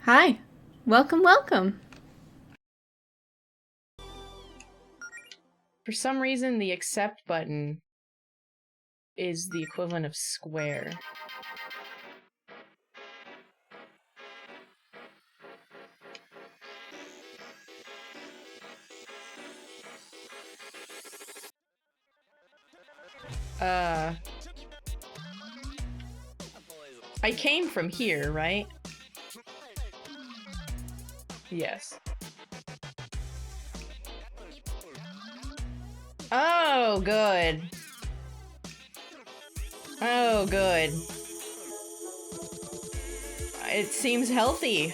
Hi. Welcome, welcome. For some reason, the accept button is the equivalent of square. I came from here, right? Yes. Oh, good. Oh, good. It seems healthy.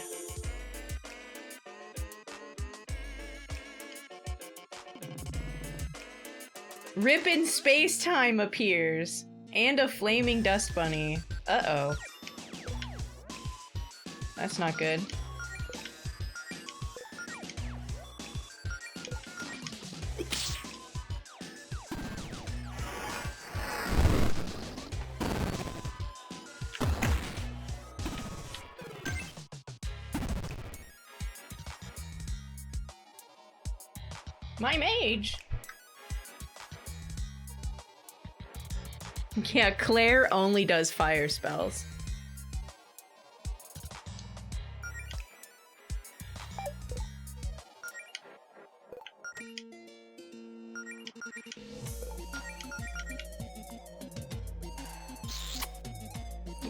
Rip in space-time appears. And a flaming dust bunny. Uh-oh. That's not good. My mage! Yeah, Claire only does fire spells.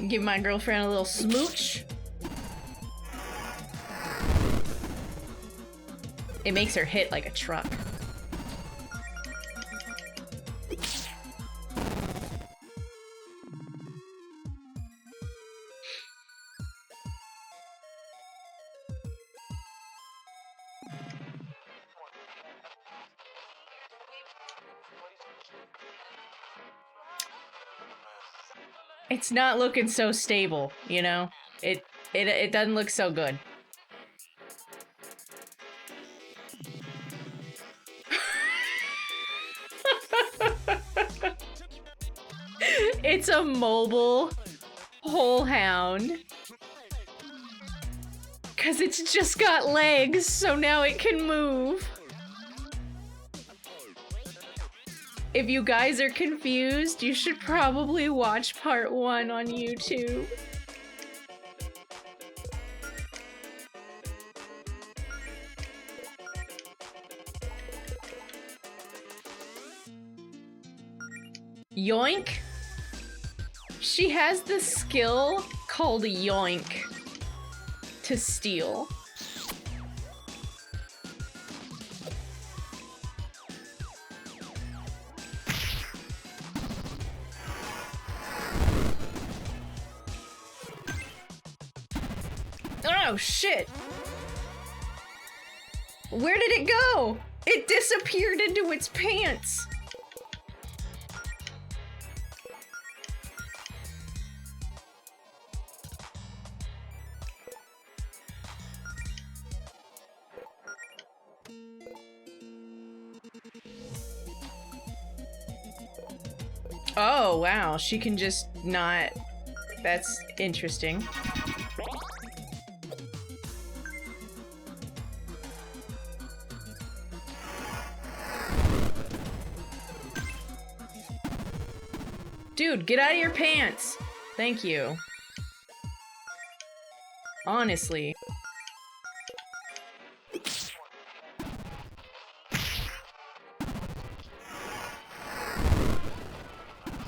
Give my girlfriend a little smooch. It makes her hit like a truck. It's not looking so stable, you know? It doesn't look so good. It's a mobile whole hound. 'Cause it's just got legs, so now it can move. If you guys are confused, you should probably watch part 1 on YouTube. Yoink? She has the skill called Yoink to steal. Oh shit! Where did it go? It disappeared into its pants! Oh wow, she can just not... That's interesting. Dude, get out of your pants! Thank you. Honestly.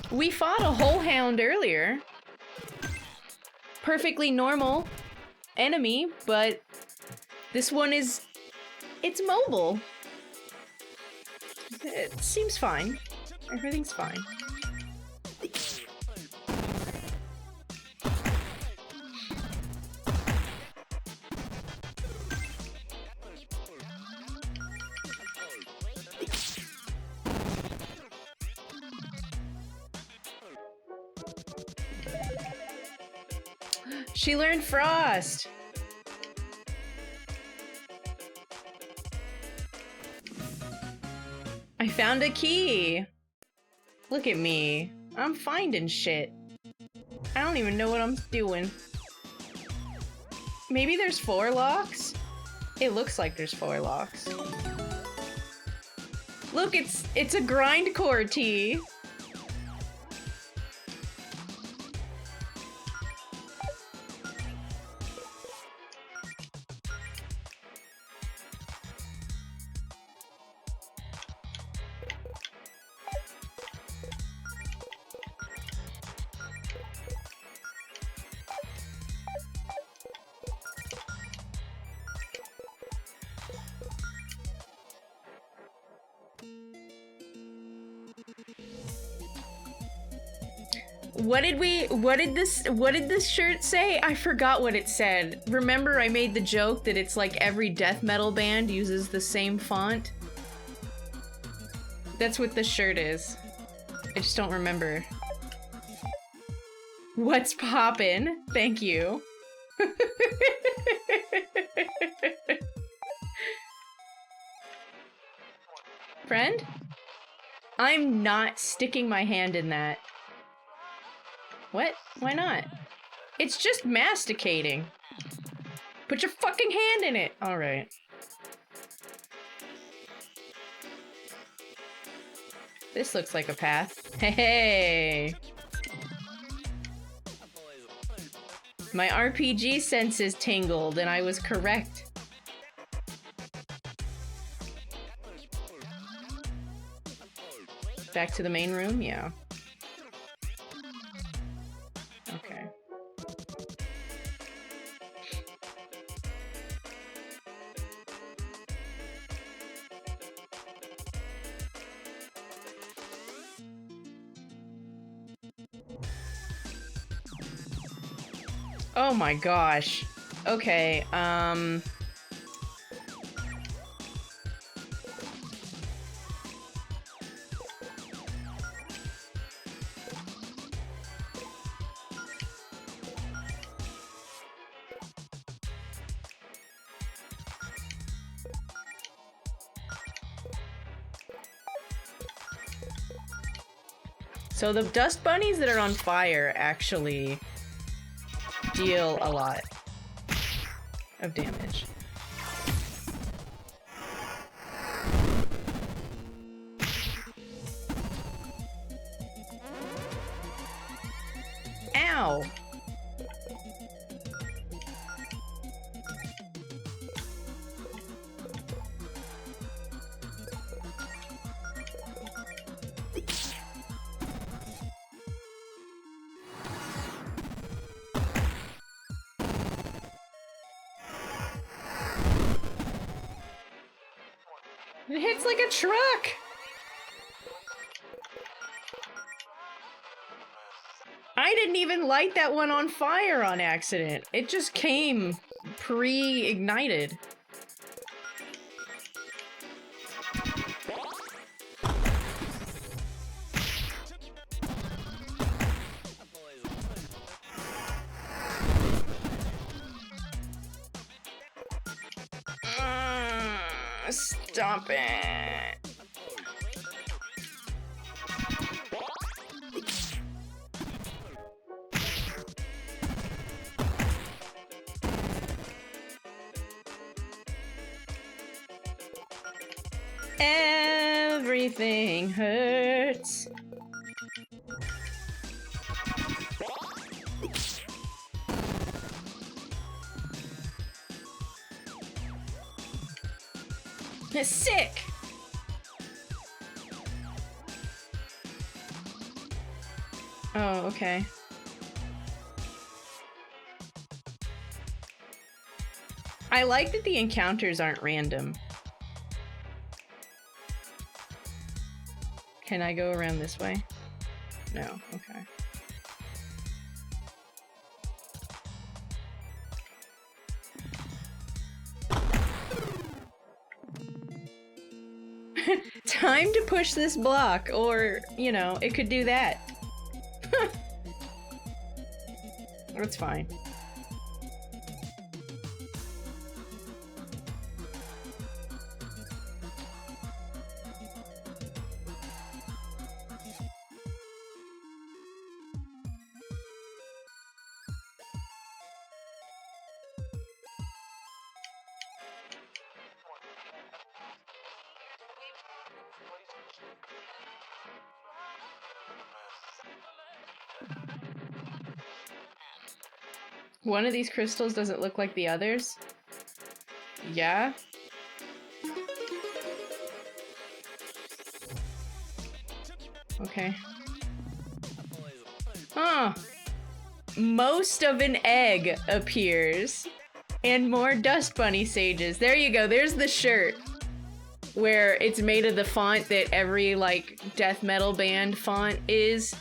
We fought a whole hound earlier. Perfectly normal enemy, but this one is... it's mobile. It seems fine. Everything's fine. She learned Frost! I found a key! Look at me. I'm finding shit. I don't even know what I'm doing. Maybe there's 4 locks? It looks like there's 4 locks. Look, it's a grindcore tee. What did this shirt say? I forgot what it said. Remember I made the joke that it's like every death metal band uses the same font? That's what this shirt is. I just don't remember. What's poppin'? Thank you. Friend? I'm not sticking my hand in that. What? Why not? It's just masticating. Put your fucking hand in it! Alright. This looks like a path. Hey! My RPG senses tingled and I was correct. Back to the main room? Yeah. Okay. Oh my gosh. Okay, so the dust bunnies that are on fire actually deal a lot of damage. Ow! It hits like a truck! I didn't even light that one on fire on accident. It just came pre-ignited. Stop it. Everything hurts. It's sick. Oh, okay. I like that the encounters aren't random. Can I go around this way? No, okay. Time to push this block, or, you know, it could do that. That's fine. One of these crystals doesn't look like the others? Yeah? Okay. Huh. Most of an egg appears. And more dust bunny sages. There you go, there's the shirt. Where it's made of the font that every, like, death metal band font is.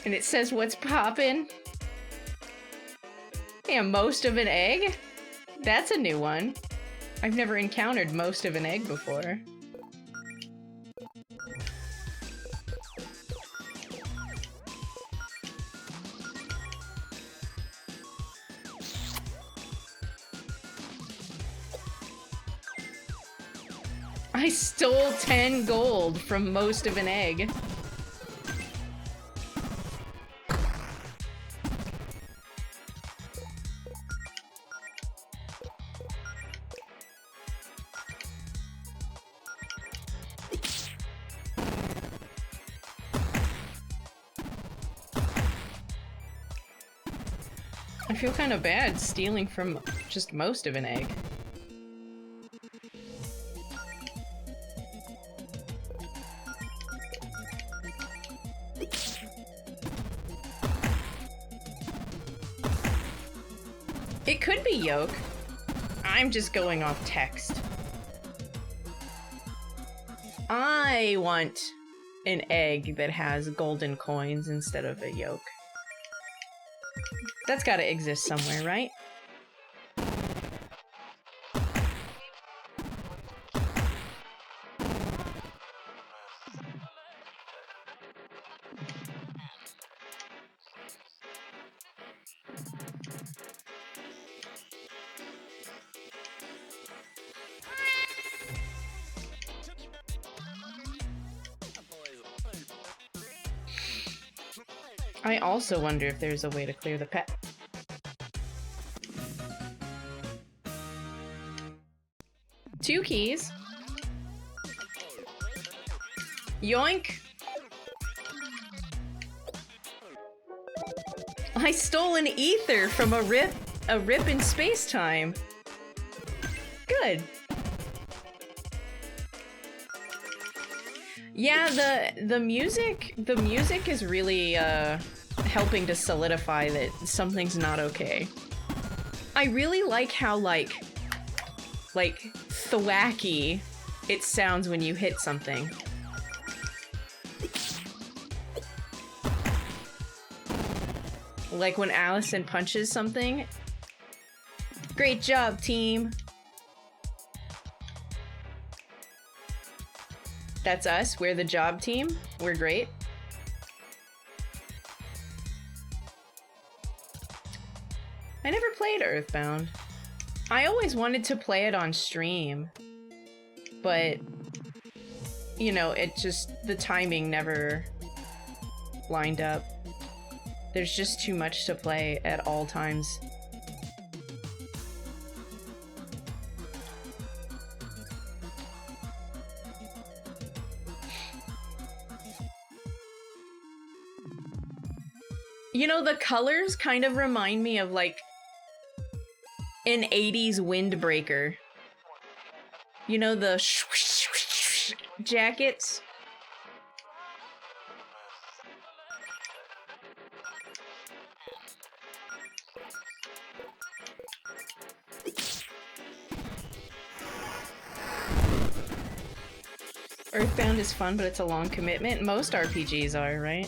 And it says what's poppin'. Yeah, most of an egg? That's a new one. I've never encountered most of an egg before. I stole 10 gold from most of an egg. I feel kind of bad stealing from just most of an egg. It could be yolk. I'm just going off text. I want an egg that has golden coins instead of a yolk. That's gotta exist somewhere, right? I also wonder if there's a way to clear the pet. Two keys. Yoink! I stole an ether from a rip in space-time. Good. Yeah, the music is really helping to solidify that something's not okay. I really like how like thwacky it sounds when you hit something. Like when Allison punches something. Great job, team. That's us. We're the job team. We're great. I never played Earthbound. I always wanted to play it on stream, but, you know, it just, the timing never lined up. There's just too much to play at all times. You know, the colors kind of remind me of, like, an 80s windbreaker. You know, the jackets? Earthbound is fun, but it's a long commitment. Most RPGs are, right?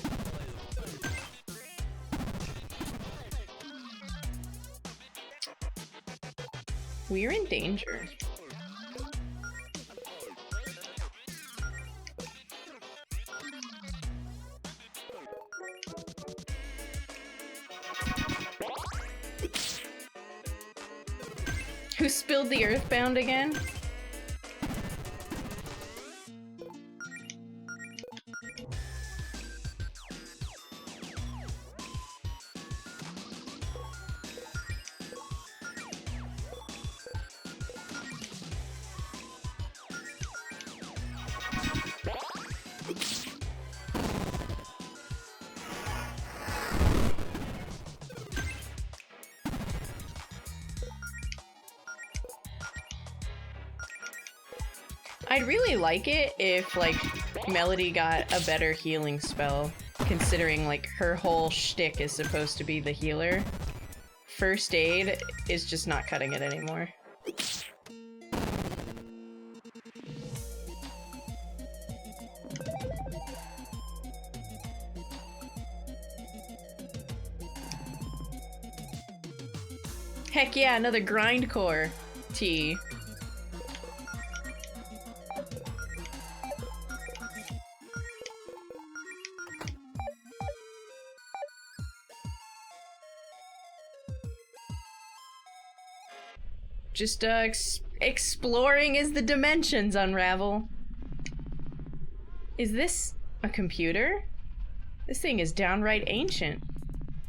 We're in danger. Who spilled the Earthbound again? I'd really like it if, like, Melody got a better healing spell, considering, like, her whole shtick is supposed to be the healer. First aid is just not cutting it anymore. Heck yeah, another grindcore tea. Just exploring as the dimensions unravel. Is this a computer? This thing is downright ancient.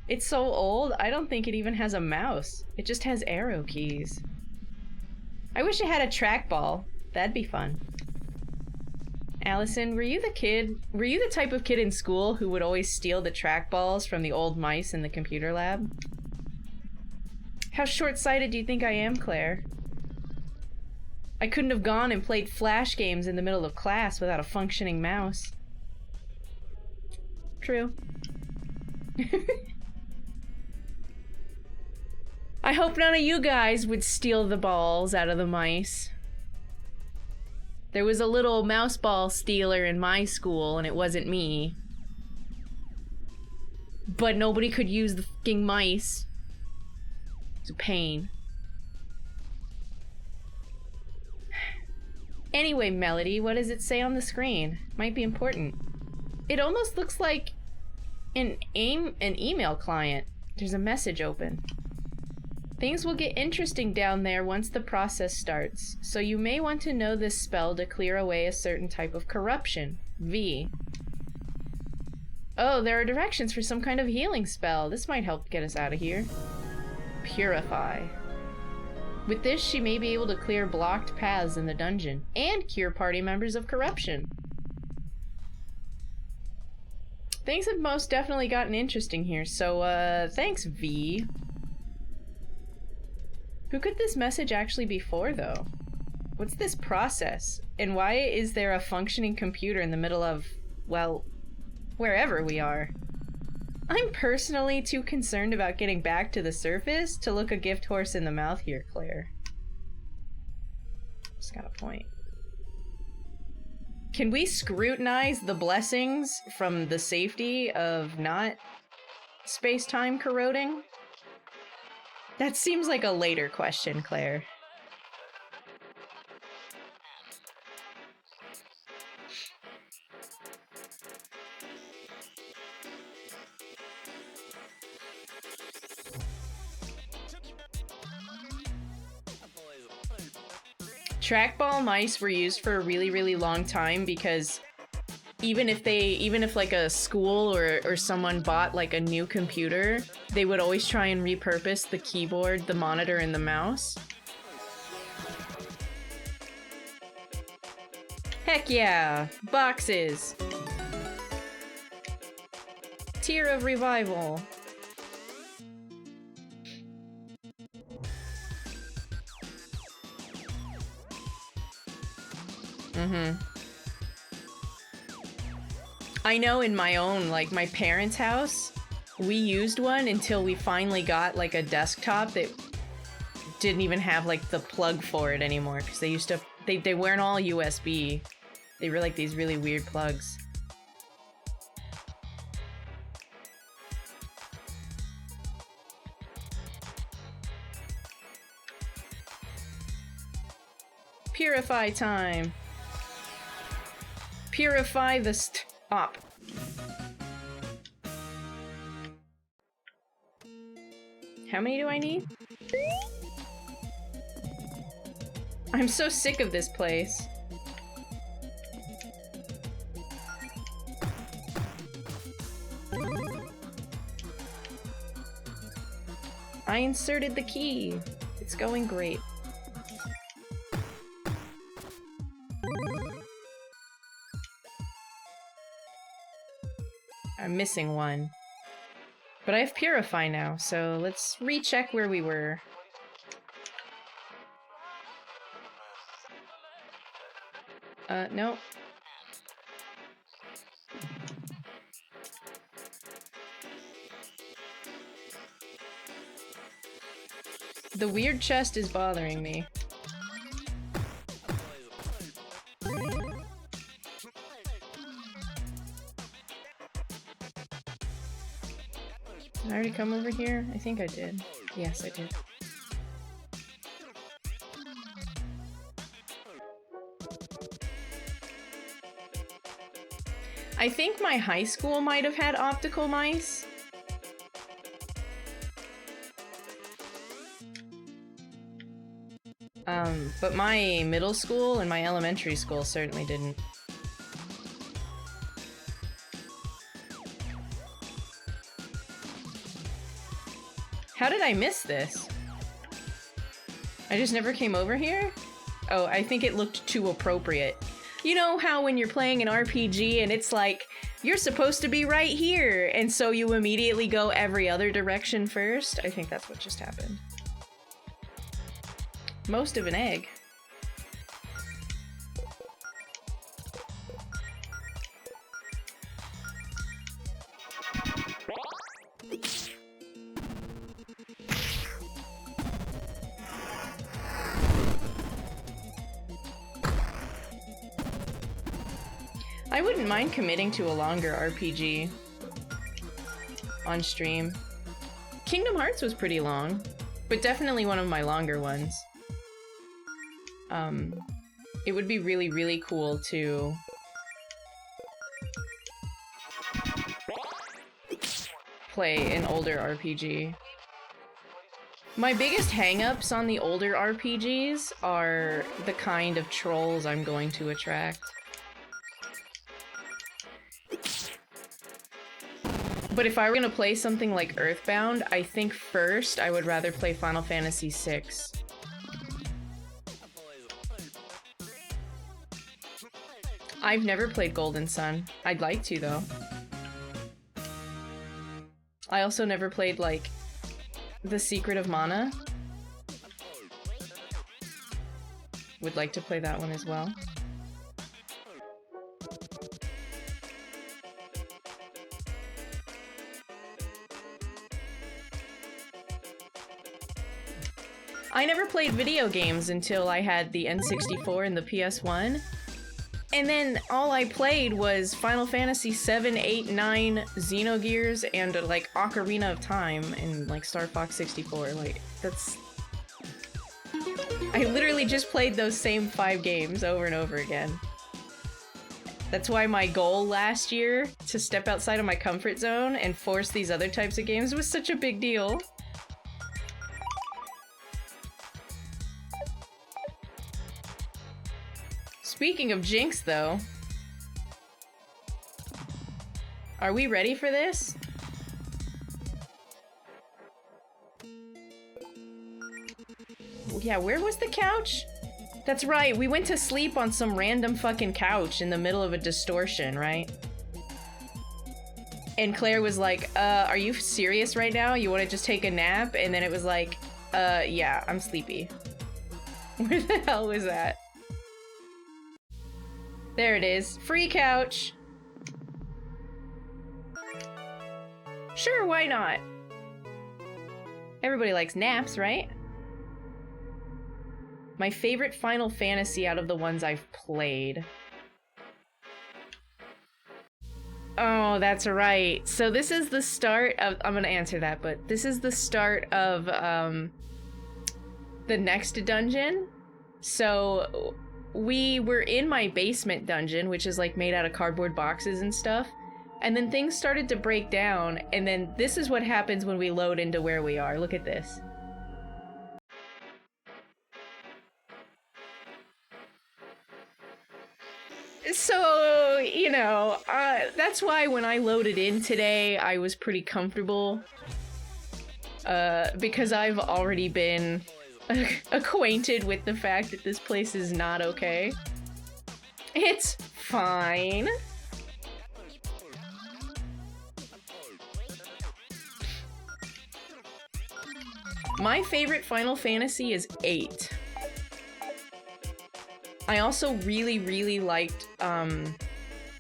It's so old, I don't think it even has a mouse. It just has arrow keys. I wish it had a trackball. That'd be fun. Allison, were you the type of kid in school who would always steal the trackballs from the old mice in the computer lab? How short-sighted do you think I am, Claire? I couldn't have gone and played Flash games in the middle of class without a functioning mouse. True. I hope none of you guys would steal the balls out of the mice. There was a little mouse ball stealer in my school, and it wasn't me. But nobody could use the fucking mice. It's a pain. Anyway, Melody, what does it say on the screen? Might be important. It almost looks like an email client. There's a message open. Things will get interesting down there once the process starts, so you may want to know this spell to clear away a certain type of corruption. V. Oh, there are directions for some kind of healing spell. This might help get us out of here. Purify. With this, she may be able to clear blocked paths in the dungeon, and cure party members of corruption. Things have most definitely gotten interesting here, so, thanks, V. Who could this message actually be for, though? What's this process? And why is there a functioning computer in the middle of, well, wherever we are? I'm personally too concerned about getting back to the surface to look a gift horse in the mouth here, Claire. Just got a point. Can we scrutinize the blessings from the safety of not space-time corroding? That seems like a later question, Claire. Trackball mice were used for a really, really long time because even if like a school or someone bought like a new computer, they would always try and repurpose the keyboard, the monitor, and the mouse. Heck yeah! Boxes! Tear of Revival. I know in my own, like my parents' house, we used one until we finally got like a desktop that didn't even have like the plug for it anymore because they used to, they weren't all USB. They were like these really weird plugs. Purify time. Purify the stop. How many do I need? I'm so sick of this place. I inserted the key. It's going great. I'm missing one. But I have Purify now, so let's recheck where we were. No. The weird chest is bothering me. Did I already come over here? I think I did. Yes, I did. I think my high school might have had optical mice. But my middle school and my elementary school certainly didn't. How did I miss this? I just never came over here? Oh, I think it looked too appropriate. You know how when you're playing an RPG and it's like, you're supposed to be right here, and so you immediately go every other direction first? I think that's what just happened. Most of an egg. I wouldn't mind committing to a longer RPG on stream. Kingdom Hearts was pretty long, but definitely one of my longer ones. It would be really, really cool to play an older RPG. My biggest hang-ups on the older RPGs are the kind of trolls I'm going to attract. But if I were gonna play something like Earthbound, I think first I would rather play Final Fantasy VI. I've never played Golden Sun. I'd like to, though. I also never played, like, The Secret of Mana. Would like to play that one as well. I never played video games until I had the N64 and the PS1. And then all I played was Final Fantasy 7, 8, 9, Xenogears, and like Ocarina of Time and like Star Fox 64. Like, that's... I literally just played those same 5 games over and over again. That's why my goal last year to step outside of my comfort zone and force these other types of games was such a big deal. Speaking of Jinx, though, are we ready for this? Yeah, where was the couch? That's right, we went to sleep on some random fucking couch in the middle of a distortion, right? And Claire was like, are you serious right now? You want to just take a nap? And then it was like, yeah, I'm sleepy. Where the hell was that? There it is. Free couch. Sure, why not? Everybody likes naps, right? My favorite Final Fantasy out of the ones I've played. Oh, that's right. So this is the start of... I'm gonna answer that, but this is the start of, the next dungeon. So... we were in my basement dungeon, which is like made out of cardboard boxes and stuff, and then things started to break down, and then this is what happens when we load into where we are. Look at this. So, you know, that's why when I loaded in today, I was pretty comfortable, because I've already been acquainted with the fact that this place is not okay. It's fine. My favorite Final Fantasy is 8. I also really, really liked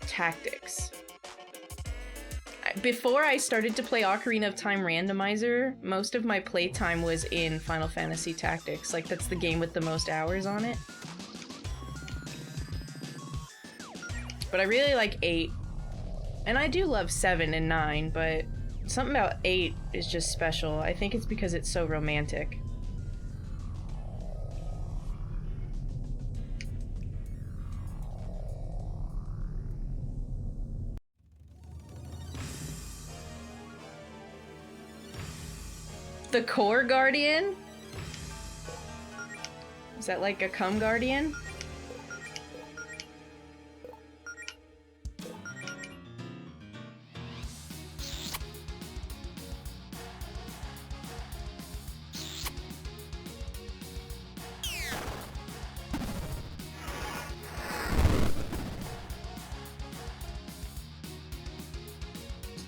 Tactics. Before I started to play Ocarina of Time Randomizer, most of my playtime was in Final Fantasy Tactics. Like, that's the game with the most hours on it. But I really like 8. And I do love 7 and 9, but something about 8 is just special. I think it's because it's so romantic. The Core Guardian? Is that like a cum guardian?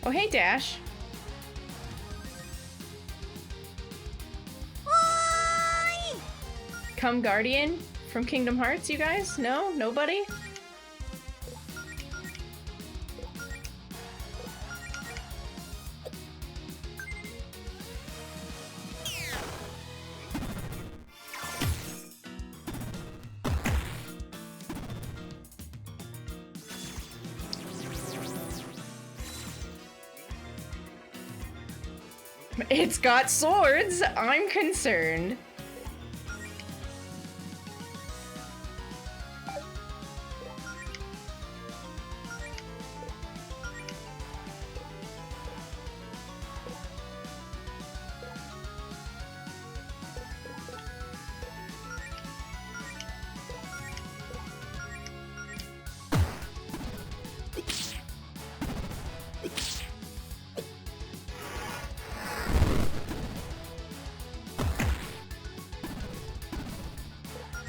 Oh, hey, Dash. Come Guardian from Kingdom Hearts, you guys? No? Nobody? It's got swords! I'm concerned.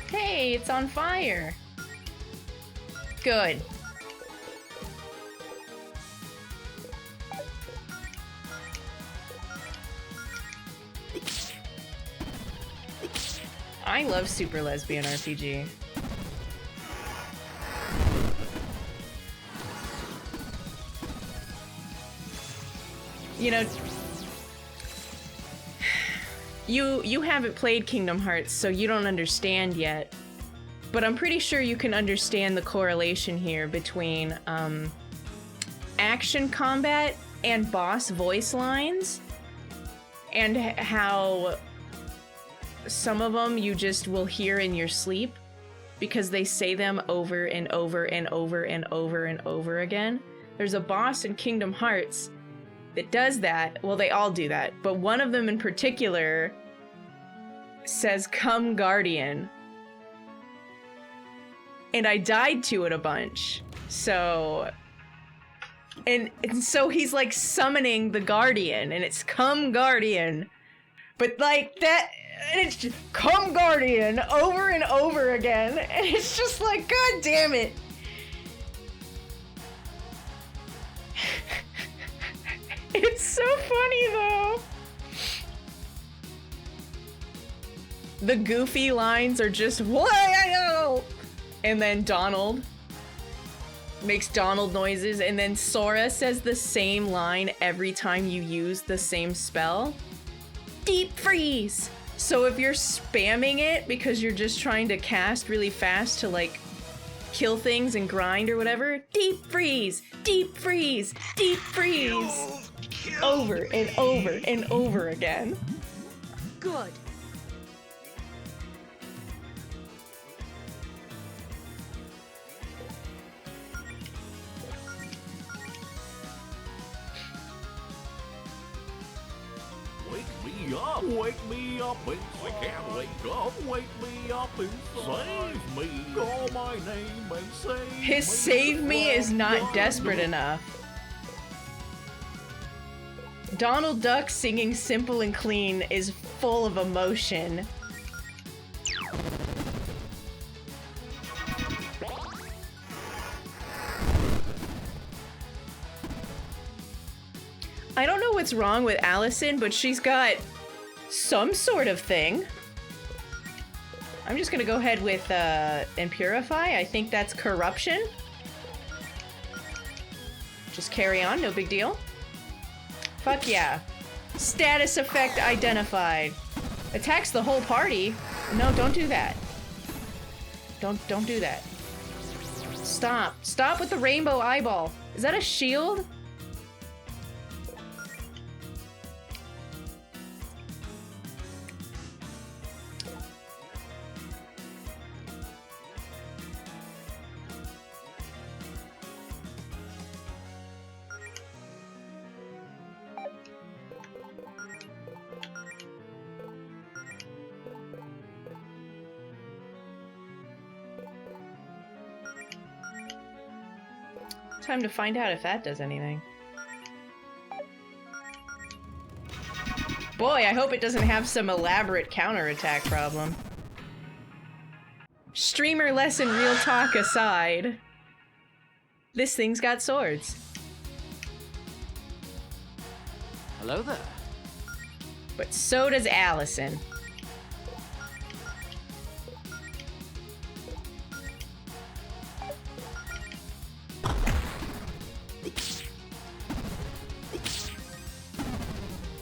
Hey, it's on fire. Good. I love Super Lesbian RPG. You know, you haven't played Kingdom Hearts, so you don't understand yet. But I'm pretty sure you can understand the correlation here between action combat and boss voice lines, and how some of them you just will hear in your sleep because they say them over and over and over and over and over again. There's a boss in Kingdom Hearts that does that. Well, they all do that, but one of them in particular says, "Come Guardian." And I died to it a bunch. So... And so he's like summoning the Guardian, and it's "Come Guardian." But like that... And it's just "Come Guardian" over and over again. And it's just like, God damn it. It's so funny though. The goofy lines are just, "Whoa!" And then Donald makes Donald noises, and then Sora says the same line every time you use the same spell. Deep freeze! So if you're spamming it because you're just trying to cast really fast to like kill things and grind or whatever, deep freeze, deep freeze, deep freeze. Over and over and over again. Good. Wake me up, and I can't wake up, wake me up and save me, call my name and save me. His "save me" is not desperate enough. Donald Duck singing "Simple and Clean" is full of emotion. I don't know what's wrong with Allison, but she's got some sort of thing. I'm just gonna go ahead with and purify. I think that's corruption. Just carry on, no big deal. Fuck yeah. Status effect identified. Attacks the whole party. No, don't do that. Don't do that. Stop. Stop with the rainbow eyeball. Is that a shield? Time to find out if that does anything. Boy, I hope it doesn't have some elaborate counterattack problem. Streamer lesson real talk aside, this thing's got swords. Hello there. But so does Allison.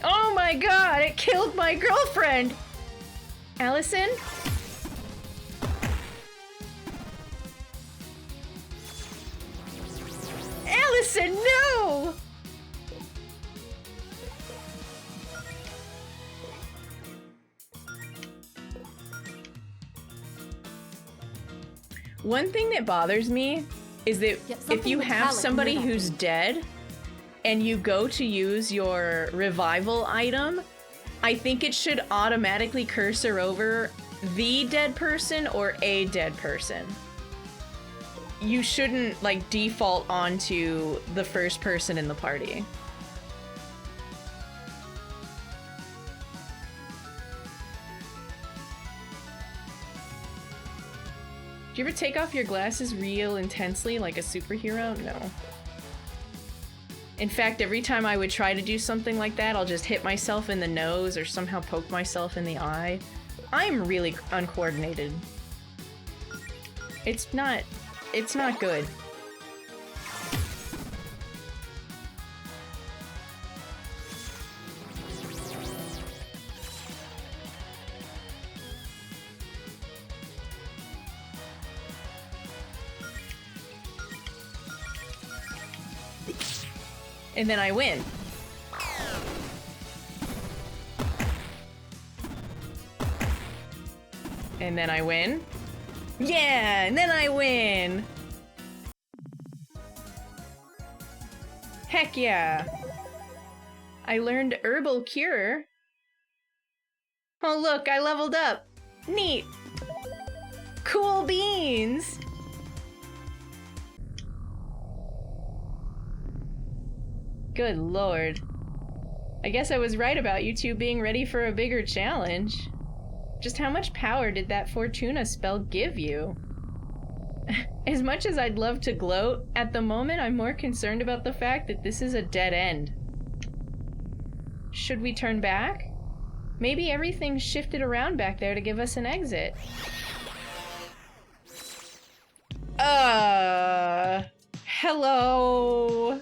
Oh my god, it killed my girlfriend! Allison? Allison, no! One thing that bothers me is that if you have somebody who's dead and you go to use your revival item, I think it should automatically cursor over the dead person or a dead person. You shouldn't, like, default onto the first person in the party. Do you ever take off your glasses real intensely like a superhero? No. In fact, every time I would try to do something like that, I'll just hit myself in the nose or somehow poke myself in the eye. I'm really uncoordinated. It's not good. And then I win. And then I win. Yeah, and then I win. Heck yeah. I learned herbal cure. Oh look, I leveled up. Neat. Cool beans. Good lord. I guess I was right about you two being ready for a bigger challenge. Just how much power did that Fortuna spell give you? As much as I'd love to gloat, at the moment I'm more concerned about the fact that this is a dead end. Should we turn back? Maybe everything shifted around back there to give us an exit. Hello?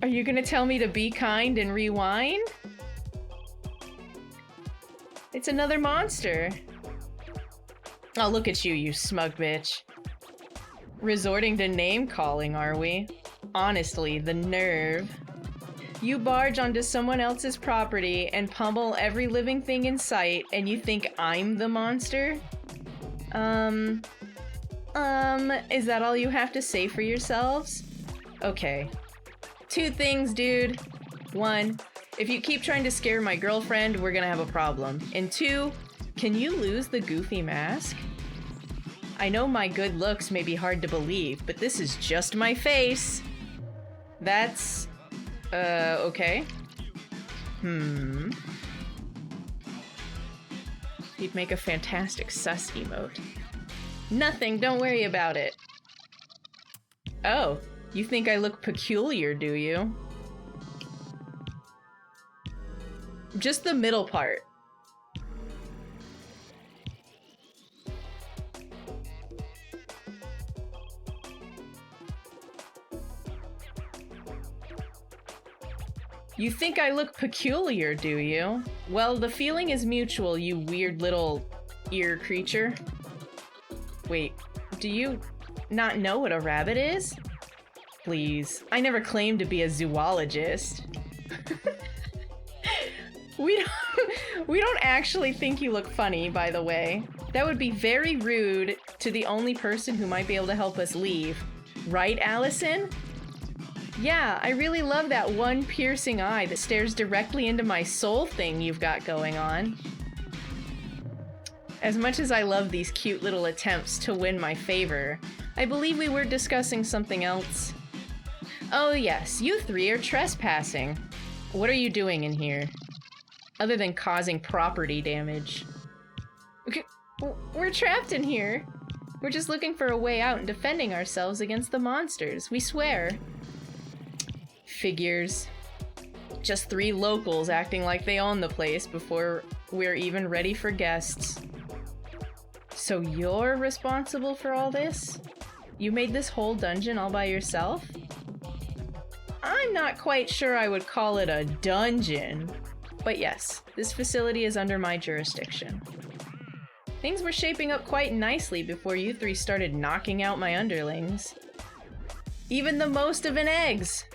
Are you gonna tell me to be kind and rewind? It's another monster. Oh, look at you, you smug bitch. Resorting to name-calling, are we? Honestly, the nerve. You barge onto someone else's property and pummel every living thing in sight, and you think I'm the monster? Is that all you have to say for yourselves? Okay. Two things, dude. One, if you keep trying to scare my girlfriend, we're gonna have a problem. And two, can you lose the goofy mask? I know my good looks may be hard to believe, but this is just my face. That's... okay. He'd make a fantastic sus emote. Nothing, don't worry about it. Oh, you think I look peculiar, do you? Just the middle part. You think I look peculiar, do you? Well, the feeling is mutual, you weird little ear creature. Wait, do you not know what a rabbit is? Please, I never claimed to be a zoologist. We don't actually think you look funny, by the way. That would be very rude to the only person who might be able to help us leave. Right, Allison? Yeah, I really love that one piercing eye that stares directly into my soul thing you've got going on. As much as I love these cute little attempts to win my favor, I believe we were discussing something else. Oh yes, you three are trespassing. What are you doing in here? Other than causing property damage. Okay, we're trapped in here. We're just looking for a way out and defending ourselves against the monsters, we swear. Figures. Just three locals acting like they own the place before we're even ready for guests. So you're responsible for all this? You made this whole dungeon all by yourself? I'm not quite sure I would call it a dungeon. But yes, this facility is under my jurisdiction. Things were shaping up quite nicely before you three started knocking out my underlings. Even the most of an eggs!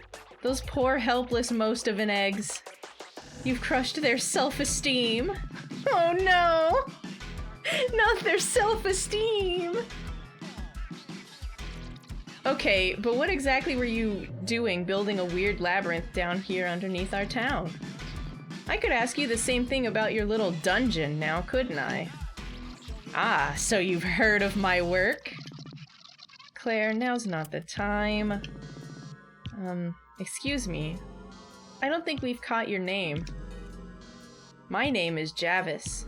Those poor, helpless most of an eggs. You've crushed their self-esteem. Oh no! Not their self-esteem! Okay, but what exactly were you doing building a weird labyrinth down here underneath our town? I could ask you the same thing about your little dungeon now, couldn't I? Ah, so you've heard of my work? Claire, now's not the time. Excuse me. I don't think we've caught your name. My name is Javis.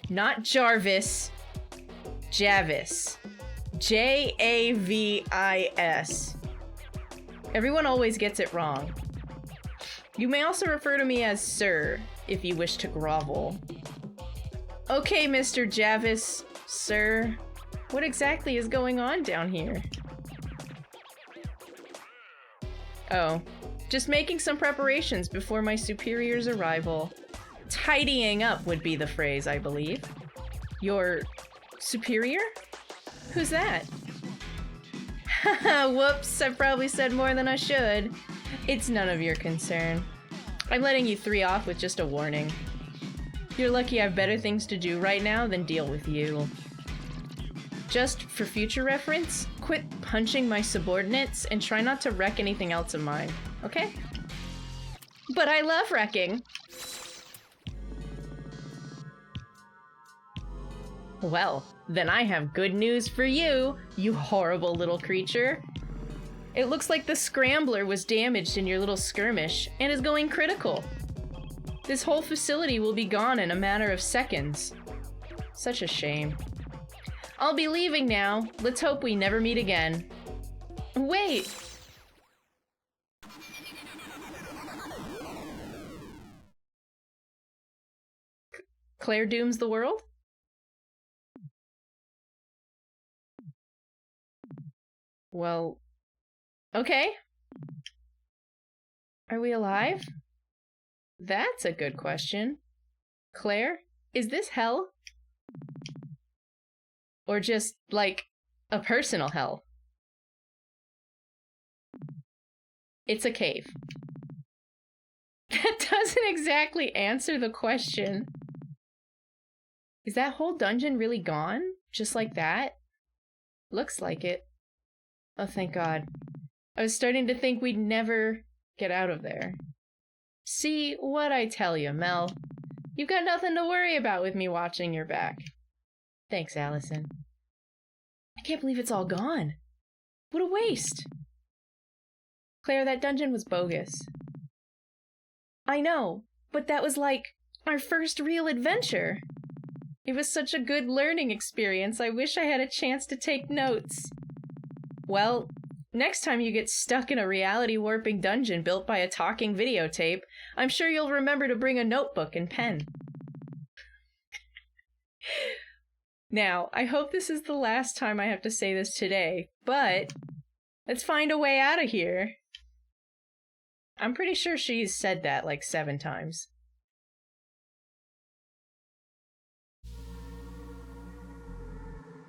Not Jarvis. Javis. J-A-V-I-S. Everyone always gets it wrong. You may also refer to me as Sir, if you wish to grovel. Okay, Mr. Javis, sir. What exactly is going on down here? Oh, just making some preparations before my superior's arrival. Tidying up would be the phrase, I believe. Your superior? Who's that? Haha, whoops, I probably said more than I should. It's none of your concern. I'm letting you three off with just a warning. You're lucky I have better things to do right now than deal with you. Just for future reference, quit punching my subordinates and try not to wreck anything else of mine, okay? But I love wrecking. Well, then I have good news for you, you horrible little creature. It looks like the scrambler was damaged in your little skirmish and is going critical. This whole facility will be gone in a matter of seconds. Such a shame. I'll be leaving now. Let's hope we never meet again. Wait! Claire dooms the world? Well, okay. Are we alive? That's a good question. Claire, is this hell? Or just, like, a personal hell? It's a cave. That doesn't exactly answer the question. Is that whole dungeon really gone? Just like that? Looks like it. Oh, thank God. I was starting to think we'd never get out of there. See what I tell you, Mel. You've got nothing to worry about with me watching your back. Thanks, Allison. I can't believe it's all gone. What a waste. Claire, that dungeon was bogus. I know, but that was like our first real adventure. It was such a good learning experience. I wish I had a chance to take notes. Well, Next time you get stuck in a reality warping dungeon built by a talking videotape, I'm sure you'll remember to bring a notebook and pen. Now, I hope this is the last time I have to say this today, but let's find a way out of here. I'm pretty sure she's said that like 7 times.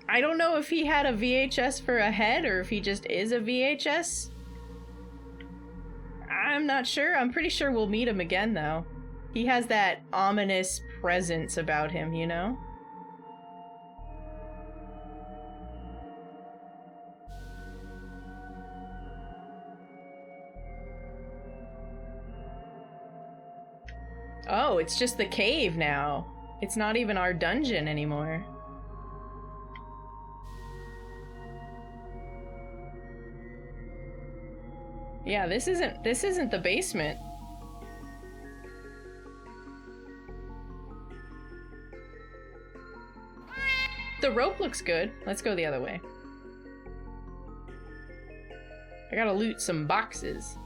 I don't know if he had a VHS for a head or if he just is a VHS. I'm not sure. I'm pretty sure we'll meet him again, though. He has that ominous presence about him, you know? Oh, it's just the cave now. It's not even our dungeon anymore. Yeah, this isn't the basement. The rope looks good. Let's go the other way. I gotta loot some boxes.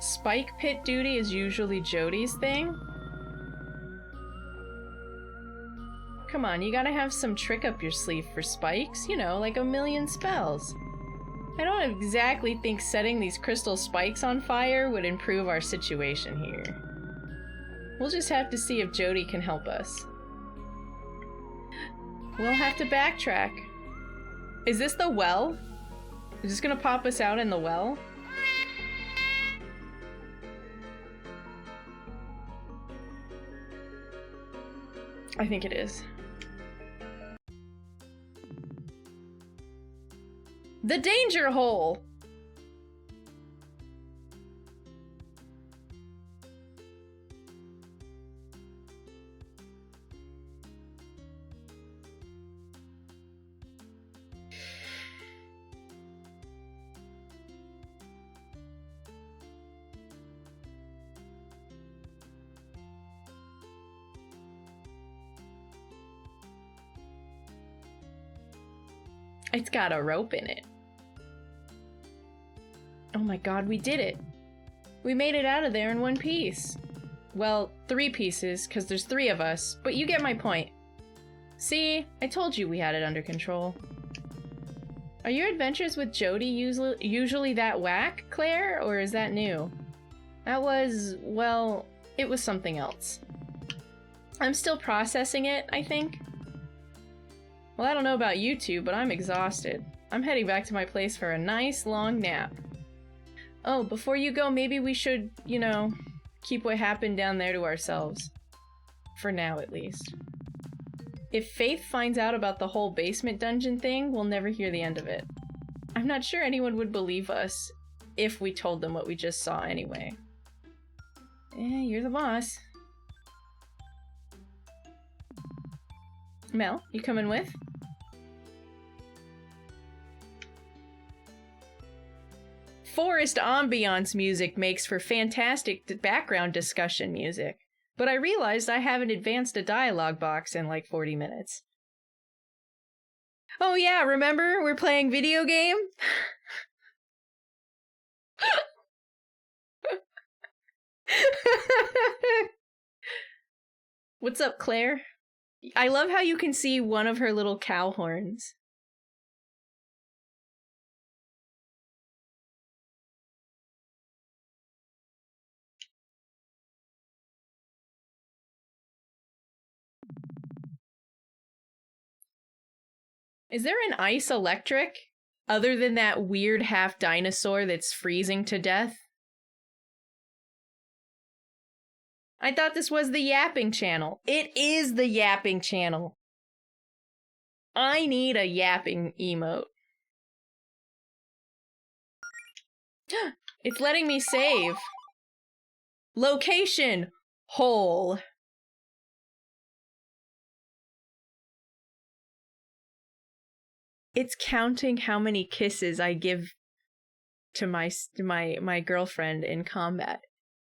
Spike pit duty is usually Jodi's thing. Come on, you gotta have some trick up your sleeve for spikes, you know, like a million spells. I don't exactly think setting these crystal spikes on fire would improve our situation here. We'll just have to see if Jodi can help us. We'll have to backtrack. Is this the well? Is this gonna pop us out in the well? I think it is. The danger hole! It's got a rope in it. Oh my god, we did it! We made it out of there in one piece. Well, 3 pieces, because there's 3 of us, but you get my point. See? I told you we had it under control. Are your adventures with Jodi usually that whack, Claire, or is that new? That was, well, it was something else. I'm still processing it, I think. Well, I don't know about you two, but I'm exhausted. I'm heading back to my place for a nice long nap. Oh, before you go, maybe we should, you know, keep what happened down there to ourselves. For now, at least. If Faith finds out about the whole basement dungeon thing, we'll never hear the end of it. I'm not sure anyone would believe us if we told them what we just saw anyway. You're the boss. Mel, you coming with? Forest ambiance music makes for fantastic background discussion music, but I realized I haven't advanced a dialogue box in like 40 minutes. Oh yeah, remember? We're playing video game? What's up, Claire? I love how you can see one of her little cow horns. Is there an ice electric? Other than that weird half dinosaur that's freezing to death? I thought this was the yapping channel. It is the yapping channel. I need a yapping emote. It's letting me save. Location. Hole. It's counting how many kisses I give to my girlfriend in combat.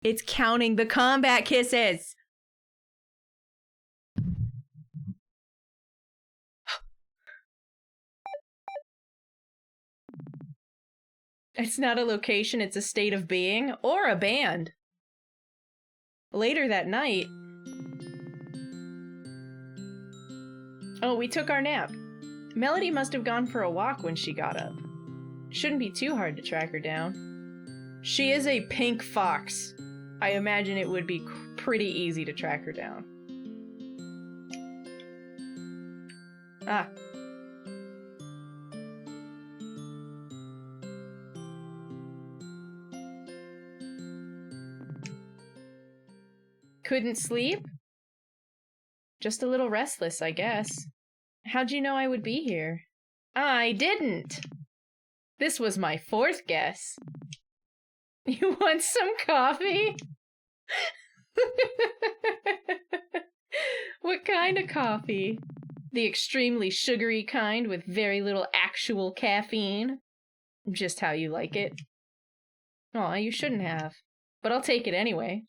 It's counting the combat kisses. It's not a location, it's a state of being, or a band. Later that night... Oh, we took our nap. Melody must have gone for a walk when she got up. Shouldn't be too hard to track her down. She is a pink fox. I imagine it would be pretty easy to track her down. Ah. Couldn't sleep? Just a little restless, I guess. How'd you know I would be here? I didn't! This was my fourth guess. You want some coffee? What kind of coffee? The extremely sugary kind with very little actual caffeine? Just how you like it. Aw, you shouldn't have. But I'll take it anyway.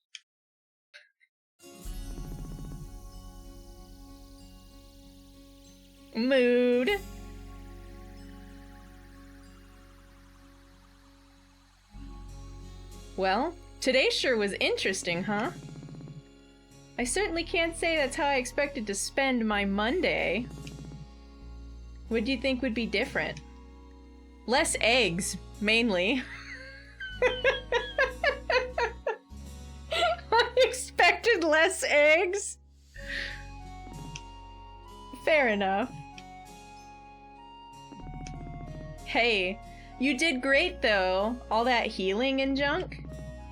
Mood. Well, today sure was interesting, huh? I certainly can't say that's how I expected to spend my Monday. What do you think would be different? Less eggs, mainly. I expected less eggs. Fair enough. Hey, you did great though. All that healing and junk.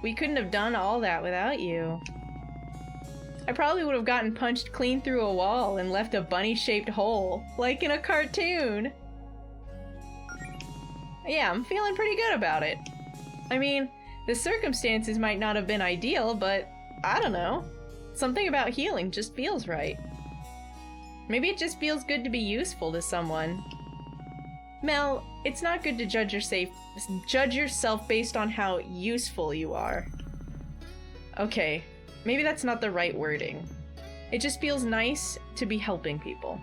We couldn't have done all that without you. I probably would have gotten punched clean through a wall and left a bunny-shaped hole, like in a cartoon. Yeah, I'm feeling pretty good about it. I mean, the circumstances might not have been ideal, but I don't know. Something about healing just feels right. Maybe it just feels good to be useful to someone. Mel, it's not good to judge yourself based on how useful you are. Okay, maybe that's not the right wording. It just feels nice to be helping people.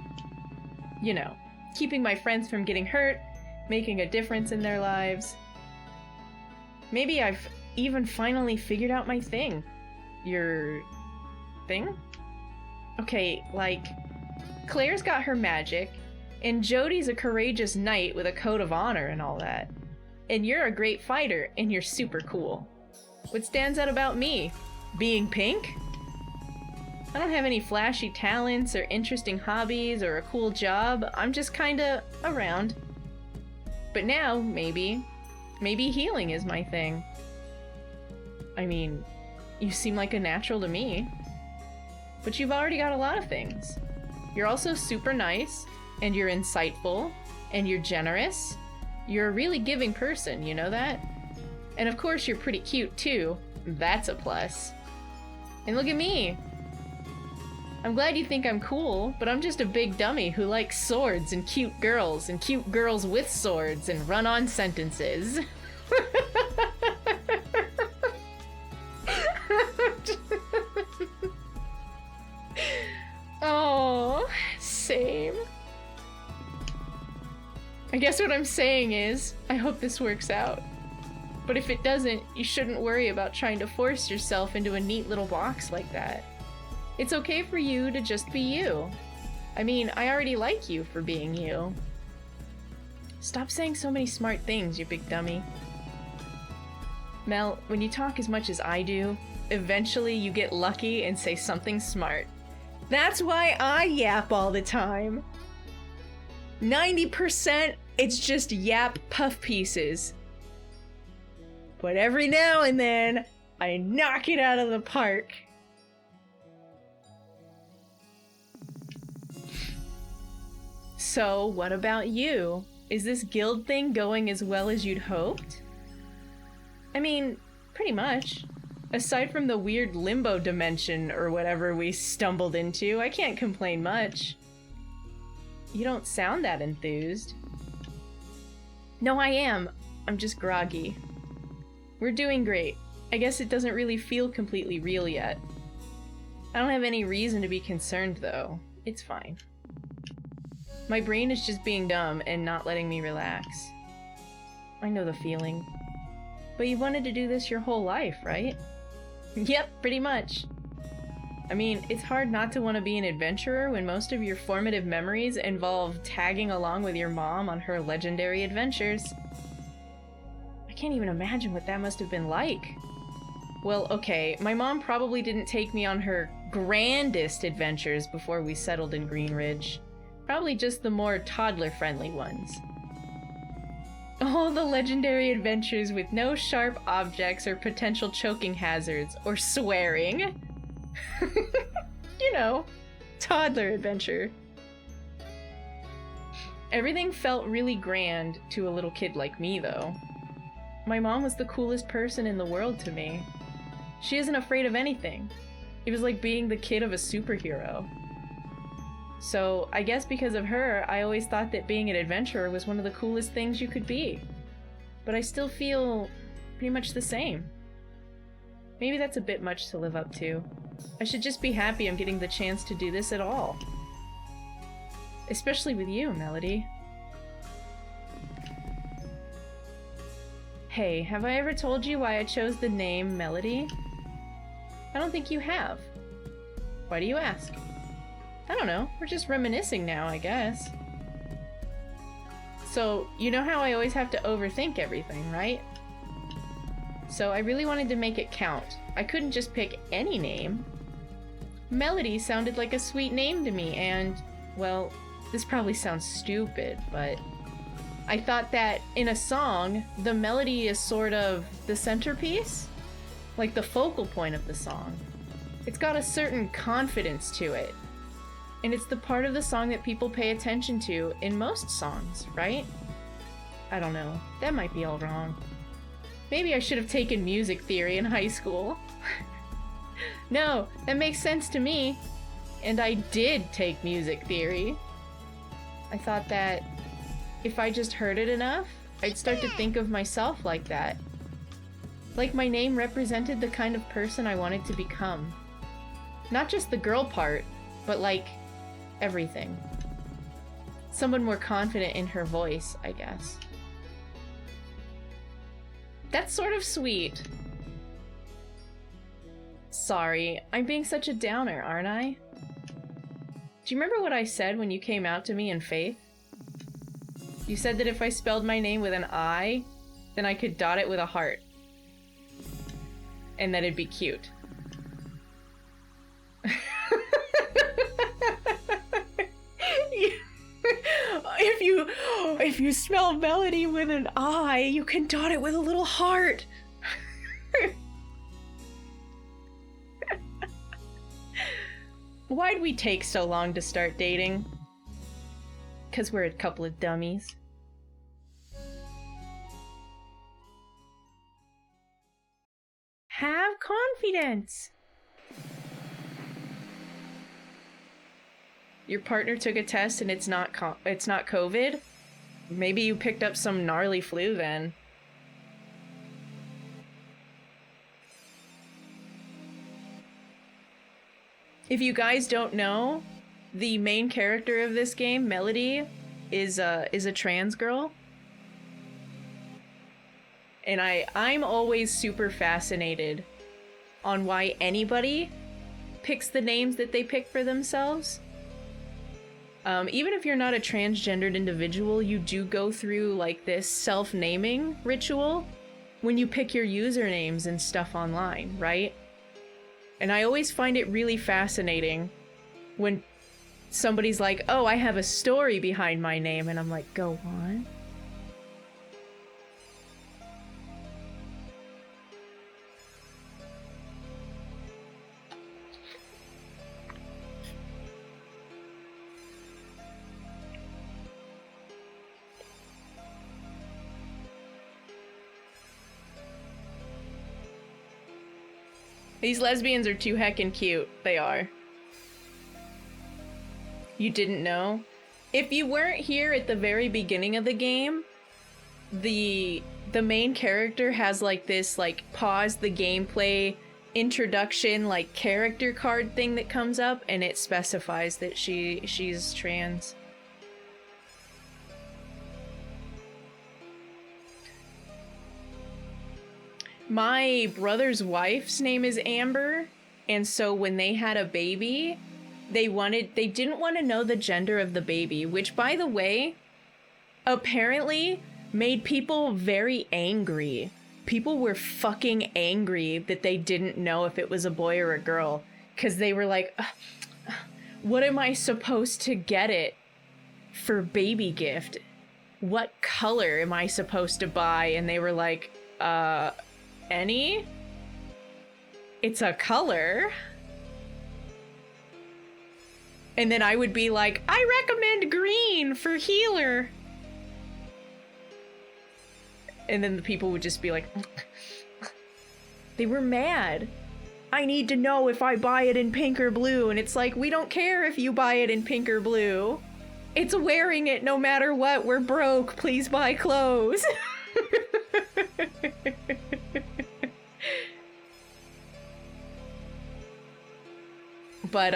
You know, keeping my friends from getting hurt, making a difference in their lives. Maybe I've even finally figured out my thing. Your... thing? Okay, like... Claire's got her magic, and Jody's a courageous knight with a code of honor and all that. And you're a great fighter, and you're super cool. What stands out about me? Being pink? I don't have any flashy talents or interesting hobbies or a cool job. I'm just kinda around. But now, maybe healing is my thing. I mean, you seem like a natural to me. But you've already got a lot of things. You're also super nice, and you're insightful, and you're generous. You're a really giving person, you know that? And of course you're pretty cute too. That's a plus. And look at me! I'm glad you think I'm cool, but I'm just a big dummy who likes swords and cute girls with swords and run-on sentences. Oh, same. I guess what I'm saying is, I hope this works out. But if it doesn't, you shouldn't worry about trying to force yourself into a neat little box like that. It's okay for you to just be you. I mean, I already like you for being you. Stop saying so many smart things, you big dummy. Mel, when you talk as much as I do, eventually you get lucky and say something smart. That's why I yap all the time. 90%, it's just yap puff pieces. But every now and then, I knock it out of the park. So, what about you? Is this guild thing going as well as you'd hoped? I mean, pretty much. Aside from the weird limbo dimension or whatever we stumbled into, I can't complain much. You don't sound that enthused. No, I am. I'm just groggy. We're doing great. I guess it doesn't really feel completely real yet. I don't have any reason to be concerned, though. It's fine. My brain is just being dumb and not letting me relax. I know the feeling. But you wanted to do this your whole life, right? Yep, pretty much. I mean, it's hard not to want to be an adventurer when most of your formative memories involve tagging along with your mom on her legendary adventures. I can't even imagine what that must have been like. Well, okay, my mom probably didn't take me on her grandest adventures before we settled in Green Ridge. Probably just the more toddler-friendly ones. All the legendary adventures with no sharp objects or potential choking hazards, or swearing. You know, toddler adventure. Everything felt really grand to a little kid like me, though. My mom was the coolest person in the world to me. She isn't afraid of anything. It was like being the kid of a superhero. So, I guess because of her, I always thought that being an adventurer was one of the coolest things you could be. But I still feel pretty much the same. Maybe that's a bit much to live up to. I should just be happy I'm getting the chance to do this at all. Especially with you, Melody. Hey, have I ever told you why I chose the name Melody? I don't think you have. Why do you ask? I don't know, we're just reminiscing now, I guess. So, you know how I always have to overthink everything, right? So I really wanted to make it count. I couldn't just pick any name. Melody sounded like a sweet name to me, and, well, this probably sounds stupid, but I thought that in a song, the melody is sort of the centerpiece, like the focal point of the song. It's got a certain confidence to it. And it's the part of the song that people pay attention to in most songs, right? I don't know. That might be all wrong. Maybe I should have taken music theory in high school. No, that makes sense to me. And I did take music theory. I thought that if I just heard it enough, I'd start to think of myself like that. Like my name represented the kind of person I wanted to become. Not just the girl part, but like everything. Someone more confident in her voice, I guess. That's sort of sweet. Sorry, I'm being such a downer, aren't I? Do you remember what I said when you came out to me in Faith? You said that if I spelled my name with an I, then I could dot it with a heart. And that it'd be cute. If you spell Melody with an I, you can dot it with a little heart. Why'd we take so long to start dating? 'Cause we're a couple of dummies. Have confidence. Your partner took a test and it's not COVID? Maybe you picked up some gnarly flu then. If you guys don't know, the main character of this game, Melody, is a trans girl. And I'm always super fascinated on why anybody picks the names that they pick for themselves. Even if you're not a transgendered individual, you do go through like this self-naming ritual when you pick your usernames and stuff online, right? And I always find it really fascinating when somebody's like, oh, I have a story behind my name, and I'm like, go on. These lesbians are too heckin' cute. They are. You didn't know? If you weren't here at the very beginning of the game, the the main character has like this like pause the gameplay introduction like character card thing that comes up, and it specifies that she's trans. My brother's wife's name is Amber, and so when they had a baby, they didn't want to know the gender of the baby, which, by the way, apparently made people very angry. People were fucking angry that they didn't know if it was a boy or a girl, because they were like, what am I supposed to get it for baby gift? What color am I supposed to buy? And they were like, any? It's a color. And then I would be like, I recommend green for healer. And then the people would just be like, they were mad. I need to know if I buy it in pink or blue. And it's like, we don't care if you buy it in pink or blue. It's wearing it no matter what. We're broke. Please buy clothes. But,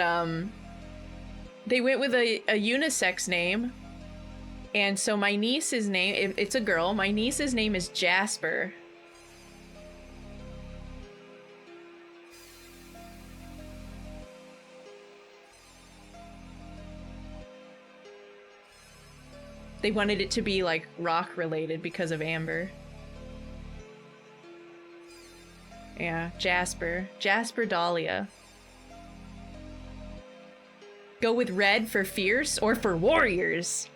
they went with a unisex name. And so my niece's name, it's a girl, my niece's name is Jasper. They wanted it to be like rock related because of Amber. Yeah, Jasper. Jasper Dahlia. Go with red for fierce or for warriors.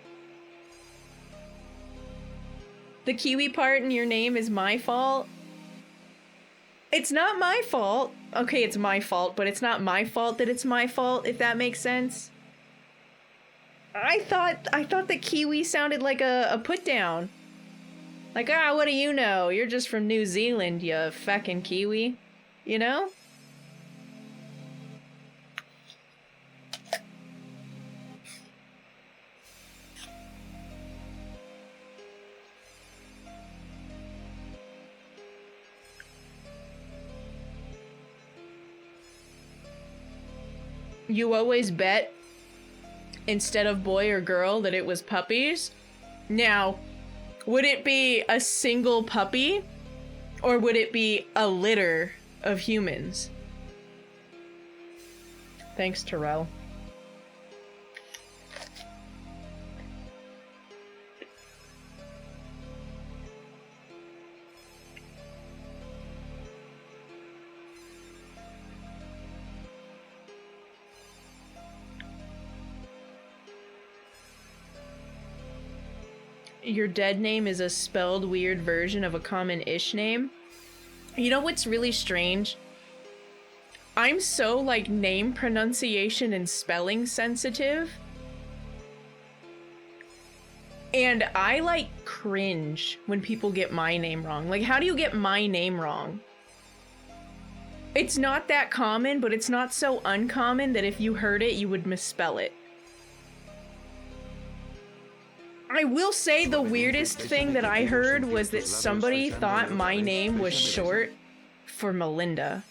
The Kiwi part in your name is my fault. It's not my fault. Okay, it's my fault, but it's not my fault that it's my fault, if that makes sense. I thought that Kiwi sounded like a put down. Like, what do you know? You're just from New Zealand, you feckin' Kiwi. You know? You always bet, instead of boy or girl, that it was puppies. Now, would it be a single puppy? Or would it be a litter of humans? Thanks, Terrell. Your dead name is a spelled weird version of a common-ish name. You know what's really strange? I'm so, like, name pronunciation and spelling sensitive. And I, like, cringe when people get my name wrong. Like, how do you get my name wrong? It's not that common, but it's not so uncommon that if you heard it, you would misspell it. I will say the weirdest thing that I heard was that somebody thought my name was short for Melinda.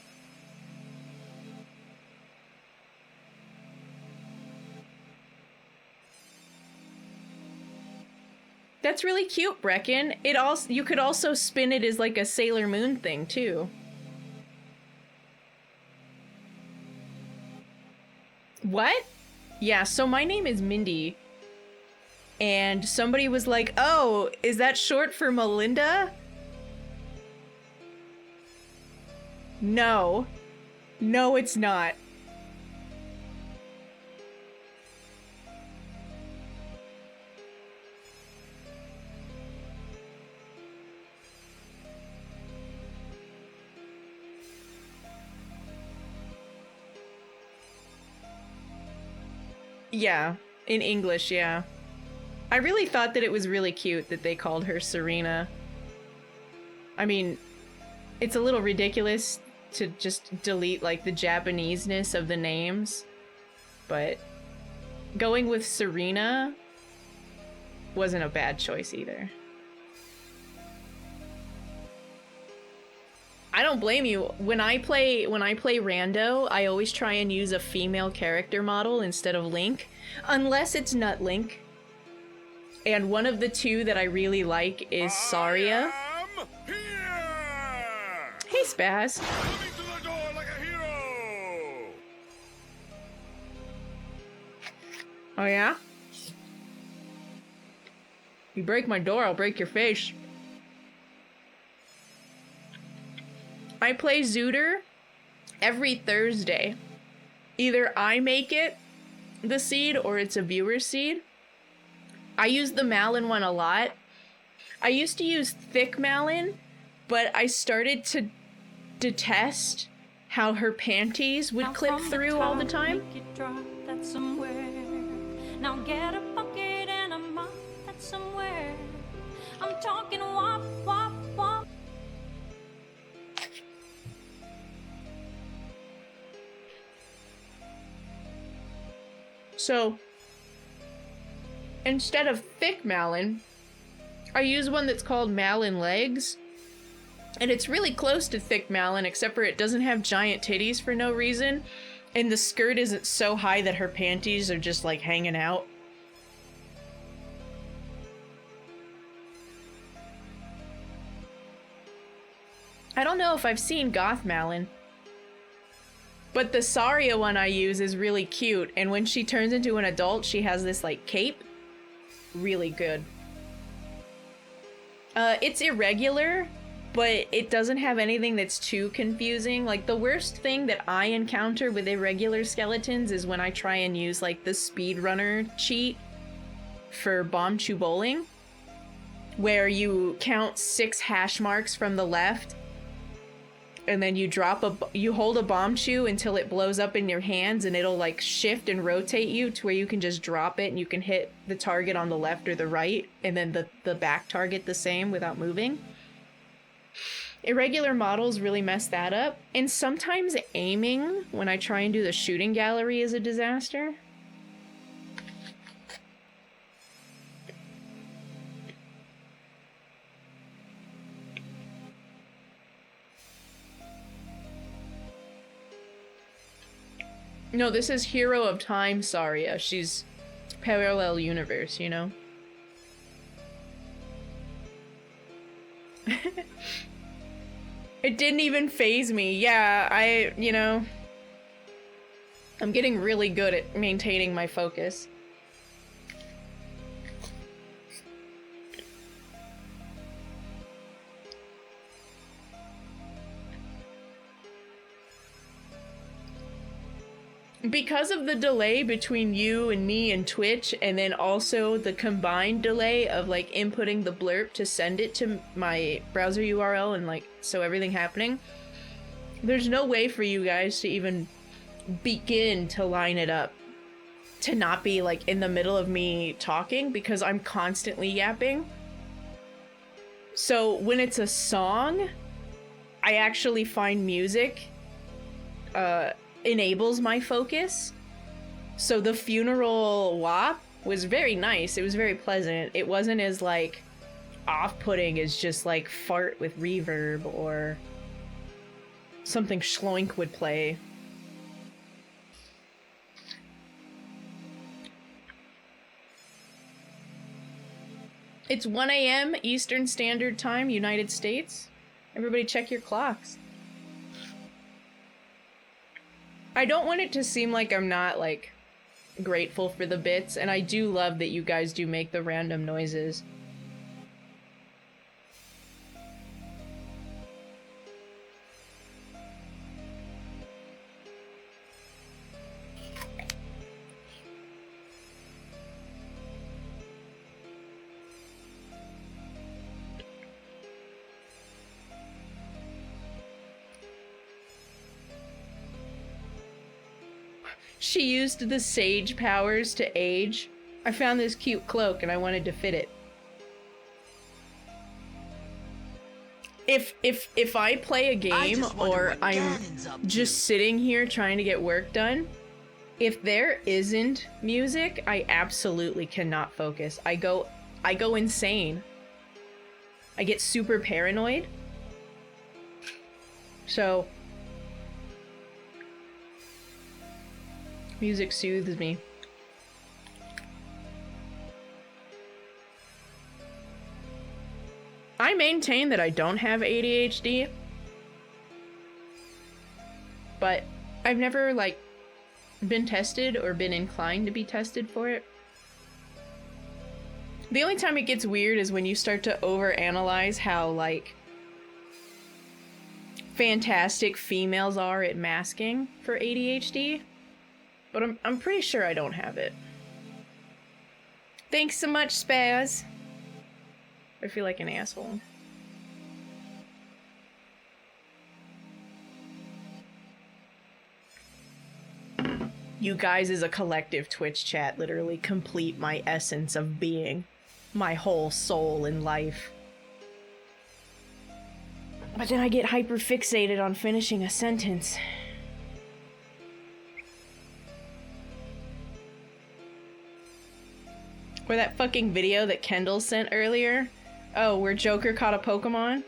That's really cute, Brecken. You could also spin it as like a Sailor Moon thing too. What? Yeah, so my name is Mindy. And somebody was like, oh, is that short for Melinda? No. No, it's not. Yeah, in English, yeah. I really thought that it was really cute that they called her Serena. I mean, it's a little ridiculous to just delete, like, the Japanese-ness of the names, but going with Serena wasn't a bad choice either. I don't blame you. When I play Rando, I always try and use a female character model instead of Link, unless it's Nut Link. And one of the two that I really like is Saria. Hey, Spaz. Coming to the door like a hero. Oh yeah? You break my door, I'll break your face. I play Zooter every Thursday. Either I make it the seed or it's a viewer seed. I use the Malin one a lot. I used to use thick Malin, but I started to detest how her panties would clip through all the time. Now get a bucket and a mop that's somewhere. I'm talking wop, wop, wop. So, instead of thick Malin, I use one that's called Malin Legs. And it's really close to thick Malin, except for it doesn't have giant titties for no reason. And the skirt isn't so high that her panties are just like hanging out. I don't know if I've seen Goth Malin. But the Saria one I use is really cute, and when she turns into an adult, she has this, like, cape. Really good. It's irregular, but it doesn't have anything that's too confusing. Like, the worst thing that I encounter with irregular skeletons is when I try and use, like, the speedrunner cheat for Bomb Chew Bowling, where you count 6 hash marks from the left, and then you you hold a bomb chew until it blows up in your hands, and it'll like shift and rotate you to where you can just drop it and you can hit the target on the left or the right, and then the back target the same without moving. Irregular models really mess that up, and sometimes aiming when I try and do the shooting gallery is a disaster. No, this is Hero of Time Saria. She's parallel universe, you know? It didn't even faze me. Yeah, I'm getting really good at maintaining my focus. Because of the delay between you and me and Twitch, and then also the combined delay of like inputting the blurb to send it to my browser URL and like so everything happening, there's no way for you guys to even begin to line it up to not be like in the middle of me talking, because I'm constantly yapping. So when it's a song, I actually find music enables my focus. So the funeral WAP was very nice. It was very pleasant. It wasn't as like off-putting as just like fart with reverb or something Schloink would play. It's 1 a.m. Eastern Standard Time, United States. Everybody check your clocks. I don't want it to seem like I'm not, like, grateful for the bits, and I do love that you guys do make the random noises. She used the sage powers to age. I found this cute cloak and I wanted to fit it. If I play a game or I'm just sitting here trying to get work done, if there isn't music, I absolutely cannot focus. I go insane. I get super paranoid. So, music soothes me. I maintain that I don't have ADHD, but I've never, like, been tested or been inclined to be tested for it. The only time it gets weird is when you start to overanalyze how, like, fantastic females are at masking for ADHD, but I'm pretty sure I don't have it. Thanks so much, Spaz. I feel like an asshole. You guys as a collective Twitch chat literally complete my essence of being. My whole soul in life. But then I get hyper fixated on finishing a sentence. Or that fucking video that Kendall sent earlier. Oh, where Joker caught a Pokemon?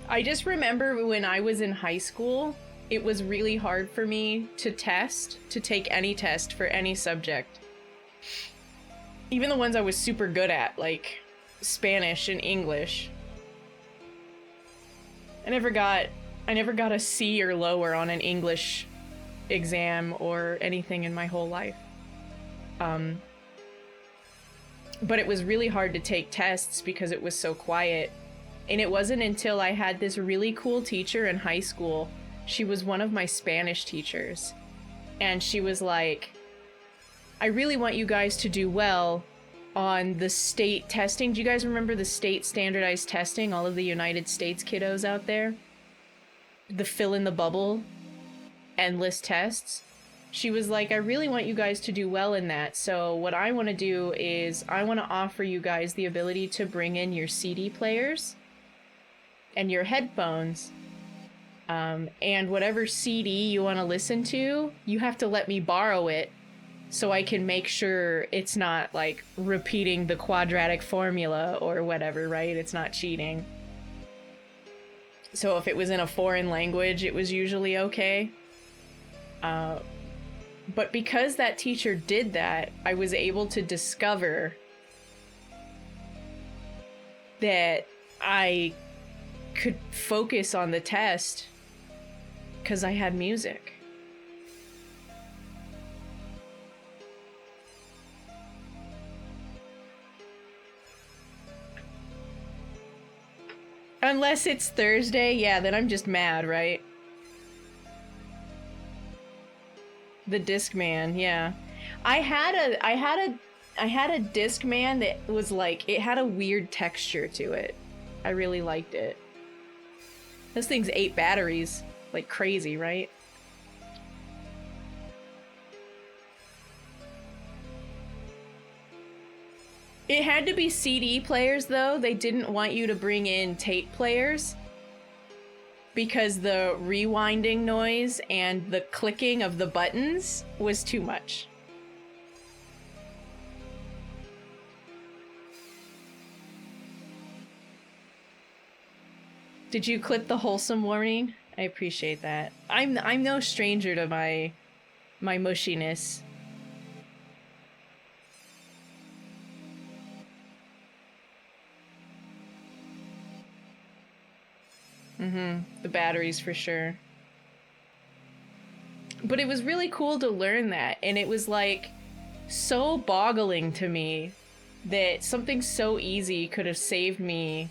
I just remember when I was in high school, it was really hard for me to take any test for any subject. Even the ones I was super good at, like Spanish and English. I never got a C or lower on an English exam or anything in my whole life. But it was really hard to take tests because it was so quiet. And it wasn't until I had this really cool teacher in high school. She was one of my Spanish teachers. And she was like, I really want you guys to do well on the state testing. Do you guys remember the state standardized testing? All of the United States kiddos out there? The fill in the bubble, endless tests. She was like, I really want you guys to do well in that. So what I want to do is I want to offer you guys the ability to bring in your CD players and your headphones, and whatever CD you want to listen to, you have to let me borrow it so I can make sure it's not like repeating the quadratic formula or whatever, right? It's not cheating. So if it was in a foreign language, it was usually okay. But because that teacher did that, I was able to discover that I could focus on the test because I had music. Unless it's Thursday, yeah, then I'm just mad, right? The Discman, yeah. I had a Discman that was like, it had a weird texture to it. I really liked it. Those things ate batteries like crazy, right? It had to be CD players, though. They didn't want you to bring in tape players because the rewinding noise and the clicking of the buttons was too much. Did you clip the wholesome warning? I appreciate that. I'm no stranger to my mushiness. The batteries for sure. But it was really cool to learn that, and it was like so boggling to me that something so easy could have saved me.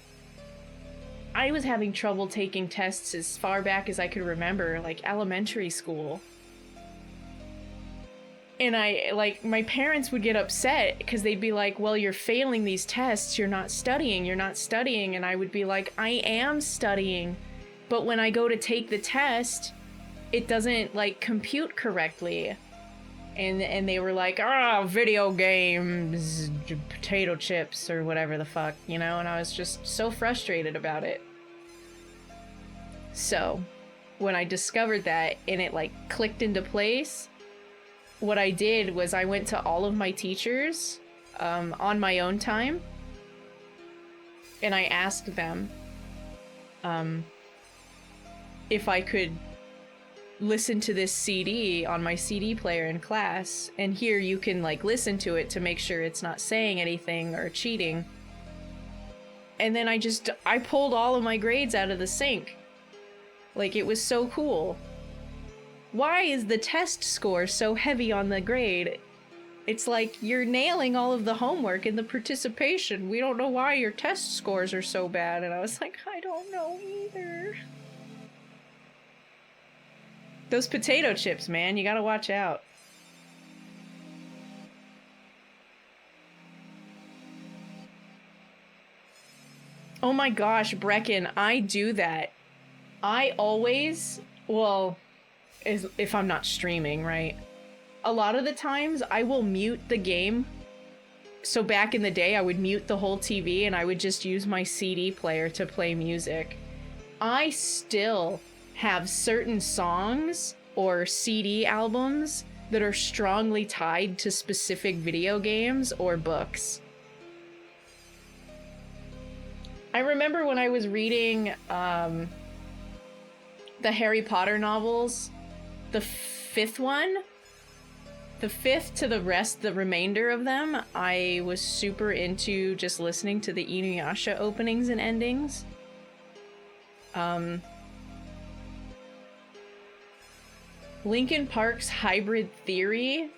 I was having trouble taking tests as far back as I could remember, like elementary school. And my parents would get upset because they'd be like, well, you're failing these tests, you're not studying. And I would be like, I am studying. But when I go to take the test, it doesn't like compute correctly. And they were like, video games, potato chips, or whatever the fuck, you know? And I was just so frustrated about it. So, when I discovered that and it like clicked into place, what I did was I went to all of my teachers on my own time, and I asked them if I could listen to this CD on my CD player in class, and here you can like listen to it to make sure it's not saying anything or cheating. And then I pulled all of my grades out of the sink. Like, it was so cool. Why is the test score so heavy on the grade? It's like, you're nailing all of the homework and the participation. We don't know why your test scores are so bad. And I was like, I don't know either. Those potato chips, man, you gotta watch out. Oh my gosh, Brecken, I do that. I always, well, if I'm not streaming, right? A lot of the times I will mute the game. So back in the day, I would mute the whole TV and I would just use my CD player to play music. I still have certain songs or CD albums that are strongly tied to specific video games or books. I remember when I was reading the Harry Potter novels, the fifth to the remainder of them, I was super into just listening to the Inuyasha openings and endings. Linkin Park's Hybrid Theory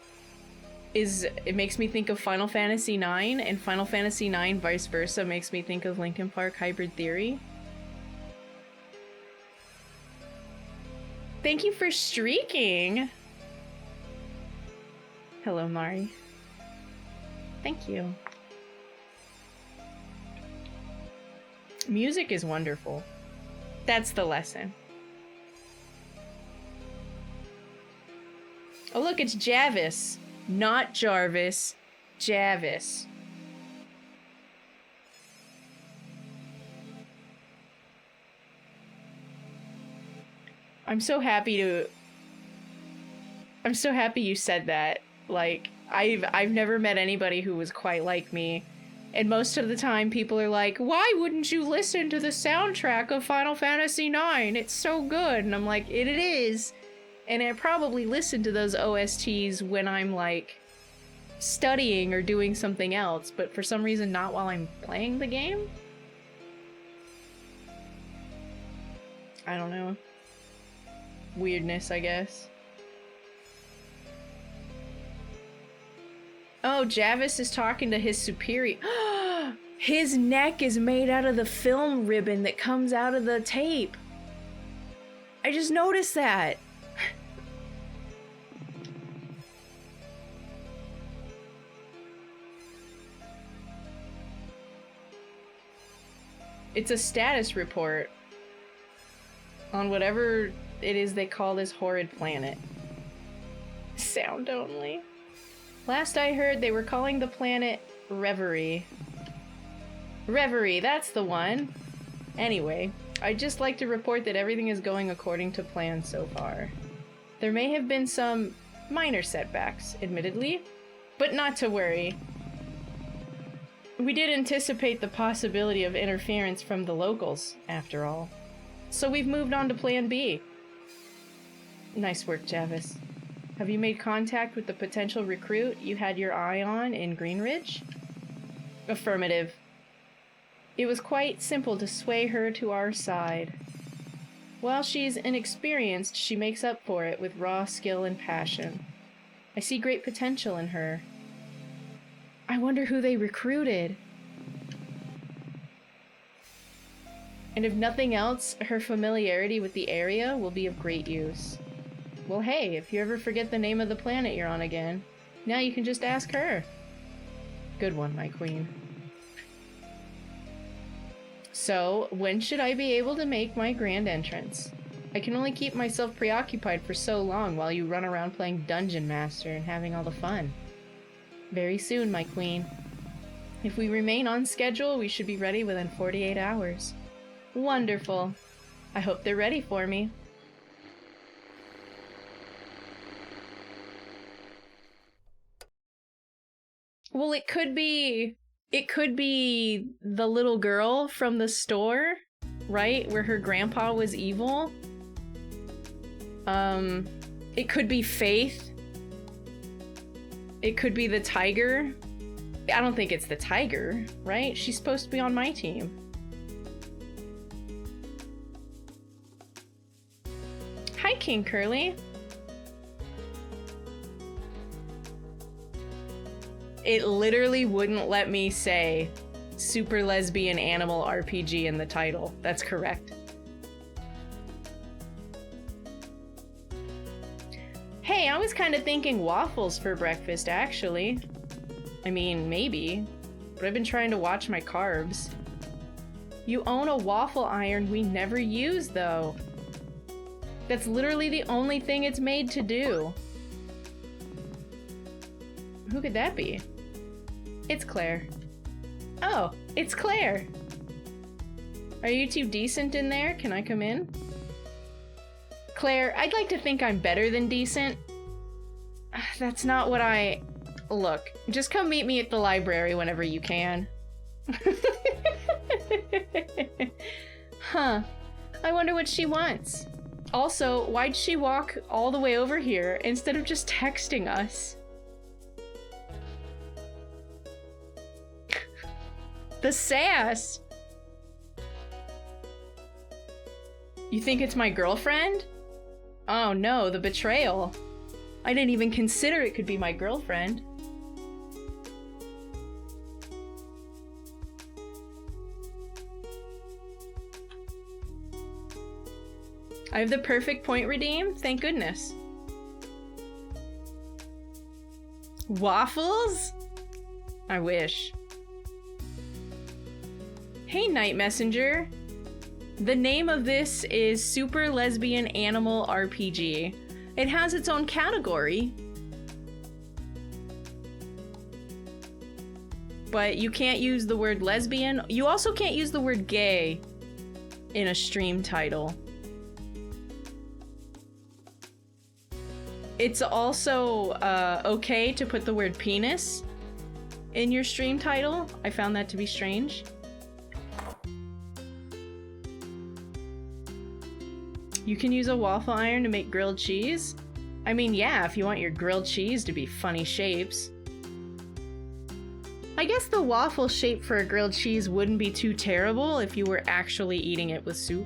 it makes me think of Final Fantasy IX, and Final Fantasy IX vice versa makes me think of Linkin Park Hybrid Theory. Thank you for streaking! Hello, Mari. Thank you. Music is wonderful. That's the lesson. Oh look, it's Javis. Not Jarvis. Javis. I'm so happy you said that. Like, I've never met anybody who was quite like me. And most of the time people are like, why wouldn't you listen to the soundtrack of Final Fantasy IX? It's so good. And I'm like, it is. And I probably listen to those OSTs when I'm like studying or doing something else, but for some reason not while I'm playing the game? I don't know. Weirdness, I guess. Oh, Javis is talking to his superior. His neck is made out of the film ribbon that comes out of the tape. I just noticed that. It's a status report on whatever it is they call this horrid planet. Sound only. Last I heard, they were calling the planet Reverie. Reverie, that's the one. Anyway, I'd just like to report that everything is going according to plan so far. There may have been some minor setbacks, admittedly, but not to worry. We did anticipate the possibility of interference from the locals, after all. So we've moved on to Plan B. Nice work, Javis. Have you made contact with the potential recruit you had your eye on in Greenridge? Affirmative. It was quite simple to sway her to our side. While she's inexperienced, she makes up for it with raw skill and passion. I see great potential in her. I wonder who they recruited. And if nothing else, her familiarity with the area will be of great use. Well, hey, if you ever forget the name of the planet you're on again, now you can just ask her. Good one, my queen. So, when should I be able to make my grand entrance? I can only keep myself preoccupied for so long while you run around playing Dungeon Master and having all the fun. Very soon, my queen. If we remain on schedule, we should be ready within 48 hours. Wonderful. I hope they're ready for me. Well, it could be the little girl from the store, right? Where her grandpa was evil. It could be Faith. It could be the tiger. I don't think it's the tiger, right? She's supposed to be on my team. Hi, King Curly. It literally wouldn't let me say Super Lesbian Animal RPG in the title. That's correct. Hey, I was kind of thinking waffles for breakfast, actually. I mean, maybe. But I've been trying to watch my carbs. You own a waffle iron we never use, though. That's literally the only thing it's made to do. Who could that be? It's Claire. Oh, it's Claire. Are you two decent in there? Can I come in? Claire, I'd like to think I'm better than decent. That's not what I... Look, just come meet me at the library whenever you can. Huh. I wonder what she wants. Also, why'd she walk all the way over here instead of just texting us? The sass! You think it's my girlfriend? Oh no, the betrayal. I didn't even consider it could be my girlfriend. I have the perfect point redeemed, thank goodness. Waffles? I wish. Hey, Night Messenger. The name of this is Super Lesbian Animal RPG. It has its own category. But you can't use the word lesbian. You also can't use the word gay in a stream title. It's also okay to put the word penis in your stream title. I found that to be strange. You can use a waffle iron to make grilled cheese? I mean, yeah, if you want your grilled cheese to be funny shapes. I guess the waffle shape for a grilled cheese wouldn't be too terrible if you were actually eating it with soup.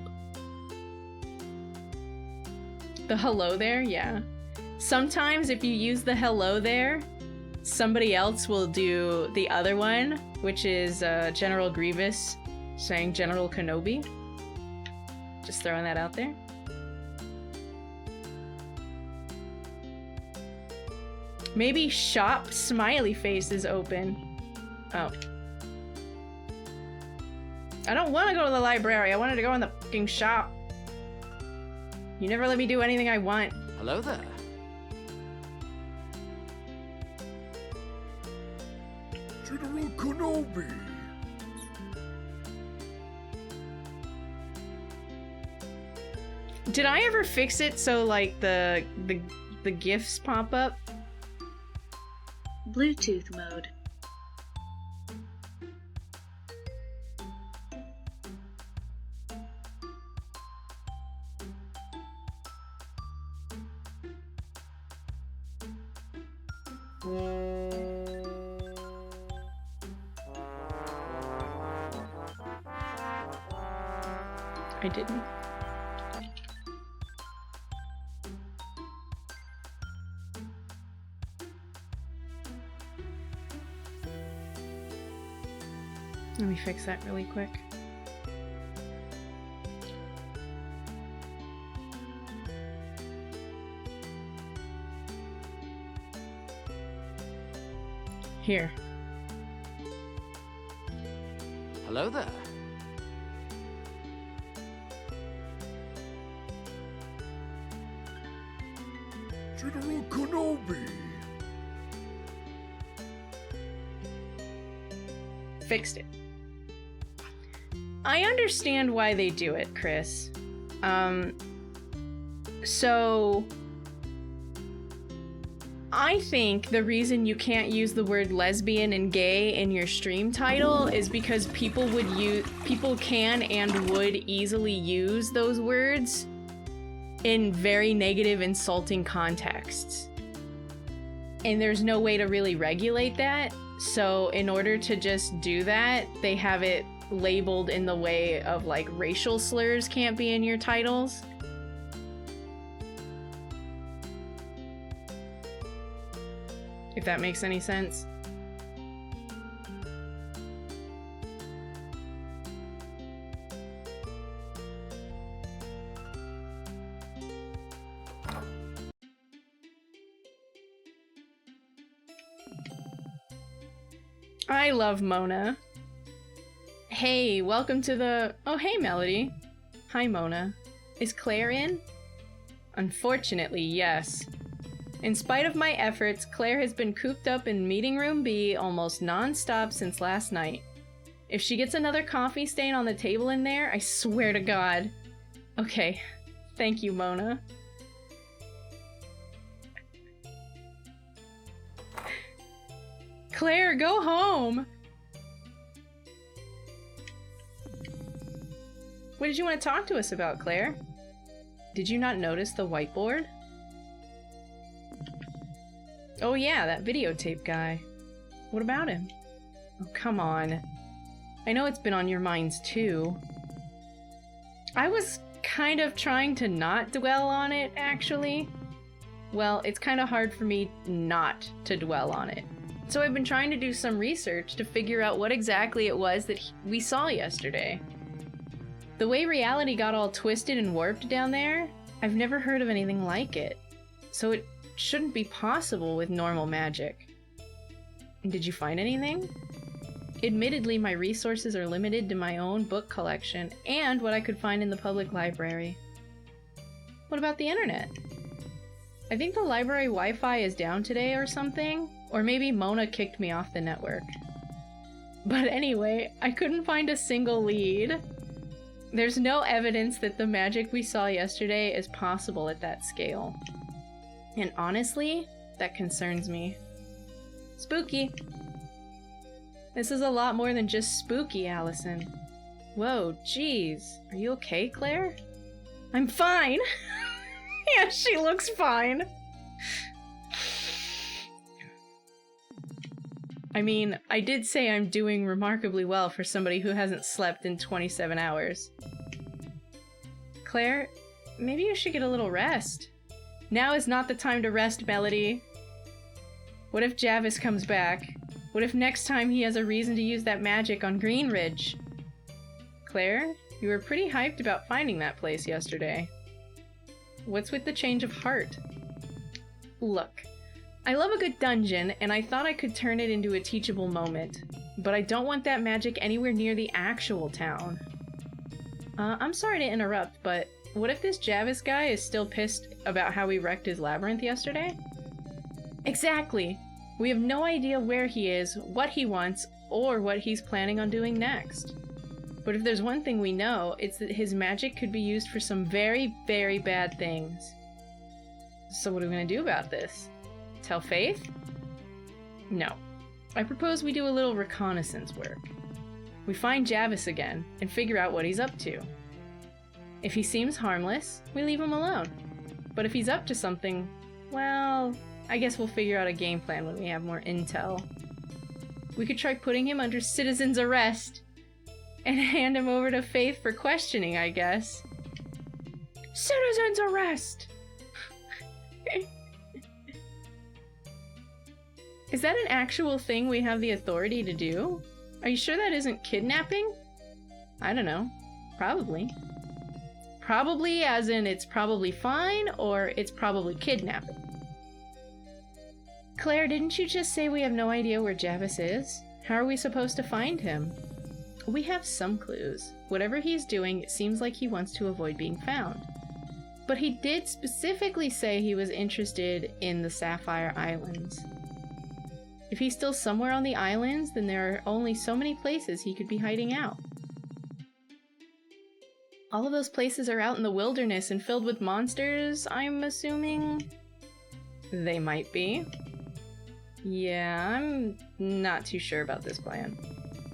The hello there? Yeah. Sometimes if you use the hello there, somebody else will do the other one, which is General Grievous saying General Kenobi. Just throwing that out there. Maybe shop smiley face is open. Oh. I don't want to go to the library. I wanted to go in the fucking shop. You never let me do anything I want. Hello there. General Kenobi. Did I ever fix it so like the GIFs pop up? Bluetooth mode. I didn't. Let me fix that really quick. Here. Hello there. General Kenobi. Fixed it. I understand why they do it, Chris. So I think the reason you can't use the word lesbian and gay in your stream title is because people can and would easily use those words in very negative, insulting contexts. And there's no way to really regulate that. So in order to just do that, they have it labeled in the way of like racial slurs can't be in your titles. If that makes any sense. I love Mona. Hey, welcome to the... Oh, hey, Melody. Hi, Mona. Is Claire in? Unfortunately, yes. In spite of my efforts, Claire has been cooped up in Meeting Room B almost non-stop since last night. If she gets another coffee stain on the table in there, I swear to God. Okay. Thank you, Mona. Claire, go home! What did you want to talk to us about, Claire? Did you not notice the whiteboard? Oh yeah, that videotape guy. What about him? Oh, come on. I know it's been on your minds too. I was kind of trying to not dwell on it, actually. Well, it's kind of hard for me not to dwell on it. So I've been trying to do some research to figure out what exactly it was that we saw yesterday. The way reality got all twisted and warped down there, I've never heard of anything like it. So it shouldn't be possible with normal magic. Did you find anything? Admittedly, my resources are limited to my own book collection and what I could find in the public library. What about the internet? I think the library Wi-Fi is down today or something, or maybe Mona kicked me off the network. But anyway, I couldn't find a single lead. There's no evidence that the magic we saw yesterday is possible at that scale. And honestly, that concerns me. Spooky. This is a lot more than just spooky, Allison. Whoa, jeez. Are you okay, Claire? I'm fine! Yeah, she looks fine. I mean, I did say I'm doing remarkably well for somebody who hasn't slept in 27 hours. Claire, maybe you should get a little rest. Now is not the time to rest, Melody. What if Javis comes back? What if next time he has a reason to use that magic on Greenridge? Claire, you were pretty hyped about finding that place yesterday. What's with the change of heart? Look, I love a good dungeon, and I thought I could turn it into a teachable moment. But I don't want that magic anywhere near the actual town. I'm sorry to interrupt, but what if this Javis guy is still pissed about how we wrecked his labyrinth yesterday? Exactly! We have no idea where he is, what he wants, or what he's planning on doing next. But if there's one thing we know, it's that his magic could be used for some very, very bad things. So what are we gonna do about this? Tell Faith? No. I propose we do a little reconnaissance work. We find Javis again, and figure out what he's up to. If he seems harmless, we leave him alone. But if he's up to something, well, I guess we'll figure out a game plan when we have more intel. We could try putting him under citizen's arrest, and hand him over to Faith for questioning, I guess. Citizen's arrest! Is that an actual thing we have the authority to do? Are you sure that isn't kidnapping? I don't know. Probably. Probably as in it's probably fine, or it's probably kidnapping. Claire, didn't you just say we have no idea where Javis is? How are we supposed to find him? We have some clues. Whatever he's doing, it seems like he wants to avoid being found. But he did specifically say he was interested in the Sapphire Islands. If he's still somewhere on the islands, then there are only so many places he could be hiding out. All of those places are out in the wilderness and filled with monsters, I'm assuming? They might be. Yeah, I'm not too sure about this plan.